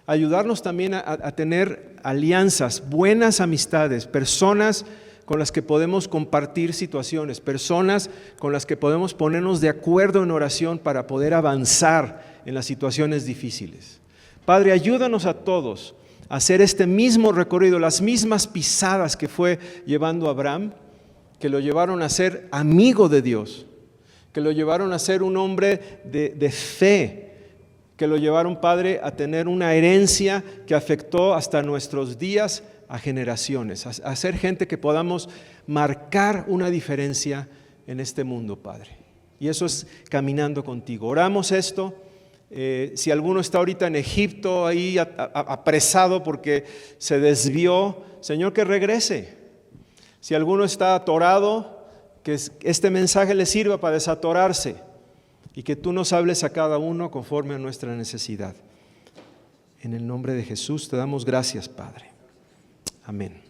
ayudarnos también a tener alianzas, buenas amistades, personas con las que podemos compartir situaciones, personas con las que podemos ponernos de acuerdo en oración para poder avanzar en las situaciones difíciles. Padre, ayúdanos a todos a hacer este mismo recorrido, las mismas pisadas que fue llevando Abraham, que lo llevaron a ser amigo de Dios, que lo llevaron a ser un hombre de fe, que lo llevaron, Padre, a tener una herencia que afectó hasta nuestros días a generaciones, a ser gente que podamos marcar una diferencia en este mundo, Padre. Y eso es caminando contigo. Oramos esto. Si alguno está ahorita en Egipto ahí apresado porque se desvió, Señor, que regrese. Si alguno está atorado, que este mensaje le sirva para desatorarse y que tú nos hables a cada uno conforme a nuestra necesidad. En el nombre de Jesús te damos gracias, Padre. Amén.